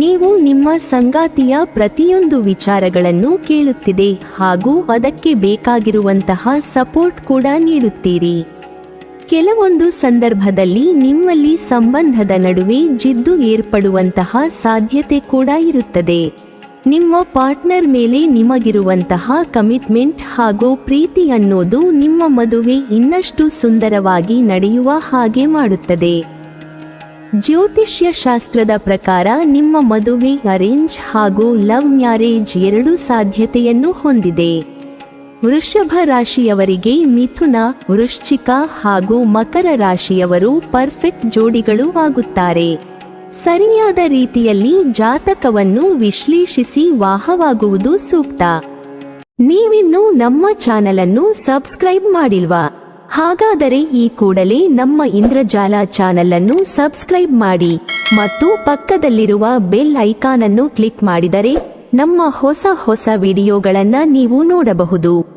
ನೀವು ನಿಮ್ಮ ಸಂಗಾತಿಯ ಪ್ರತಿಯೊಂದು ವಿಚಾರಗಳನ್ನು ಕೇಳುತ್ತಿದೆ ಹಾಗೂ ಅದಕ್ಕೆ ಬೇಕಾಗಿರುವಂತಹ ಸಪೋರ್ಟ್ ಕೂಡ ನೀಡುತ್ತೀರಿ. ಕೆಲವೊಂದು ಸಂದರ್ಭದಲ್ಲಿ ನಿಮ್ಮಲ್ಲಿ ಸಂಬಂಧದ ನಡುವೆ ಜಿದ್ದು ಏರ್ಪಡುವಂತಹ ಸಾಧ್ಯತೆ ಕೂಡ ಇರುತ್ತದೆ. ನಿಮ್ಮ ಪಾರ್ಟ್ನರ್ ಮೇಲೆ ನಿಮಗಿರುವಂತಹ ಕಮಿಟ್ಮೆಂಟ್ ಹಾಗೂ ಪ್ರೀತಿ ಅನ್ನೋದು ನಿಮ್ಮ ಮದುವೆ ಇನ್ನಷ್ಟು ಸುಂದರವಾಗಿ ನಡೆಯುವ ಹಾಗೆ ಮಾಡುತ್ತದೆ. ಜ್ಯೋತಿಷ್ಯ ಶಾಸ್ತ್ರದ ಪ್ರಕಾರ ನಿಮ್ಮ ಮದುವೆ ಅರೇಂಜ್ ಹಾಗೂ ಲವ್ ಮ್ಯಾರೇಜ್ ಎರಡೂ ಸಾಧ್ಯತೆಯನ್ನು ಹೊಂದಿದೆ. ವೃಷಭ ರಾಶಿಯವರಿಗೆ ಮಿಥುನ, ವೃಶ್ಚಿಕ ಹಾಗೂ ಮಕರ ರಾಶಿಯವರು ಪರ್ಫೆಕ್ಟ್ ಜೋಡಿಗಳು ಆಗುತ್ತಾರೆ. ಸರಿಯಾದ ರೀತಿಯಲ್ಲಿ ಜಾತಕವನ್ನು ವಿಶ್ಲೇಷಿಸಿ ವಿವಾಹವಾಗುವುದು ಸೂಕ್ತ. ನೀವಿನ್ನೂ ನಮ್ಮ ಚಾನೆಲ್ ಅನ್ನು ಸಬ್ಸ್ಕ್ರೈಬ್ ಮಾಡಿಲ್ವಾ? ಹಾಗಾದರೆ ಈ ಕೂಡಲೇ ನಮ್ಮ ಇಂದ್ರಜಾಲ ಚಾನೆಲ್ ಅನ್ನು ಸಬ್ಸ್ಕ್ರೈಬ್ ಮಾಡಿ ಮತ್ತು ಪಕ್ಕದಲ್ಲಿರುವ ಬೆಲ್ ಐಕಾನ್ ಅನ್ನು ಕ್ಲಿಕ್ ಮಾಡಿದರೆ ನಮ್ಮ ಹೊಸ ವಿಡಿಯೋಗಳನ್ನು ನೀವು ನೋಡಬಹುದು.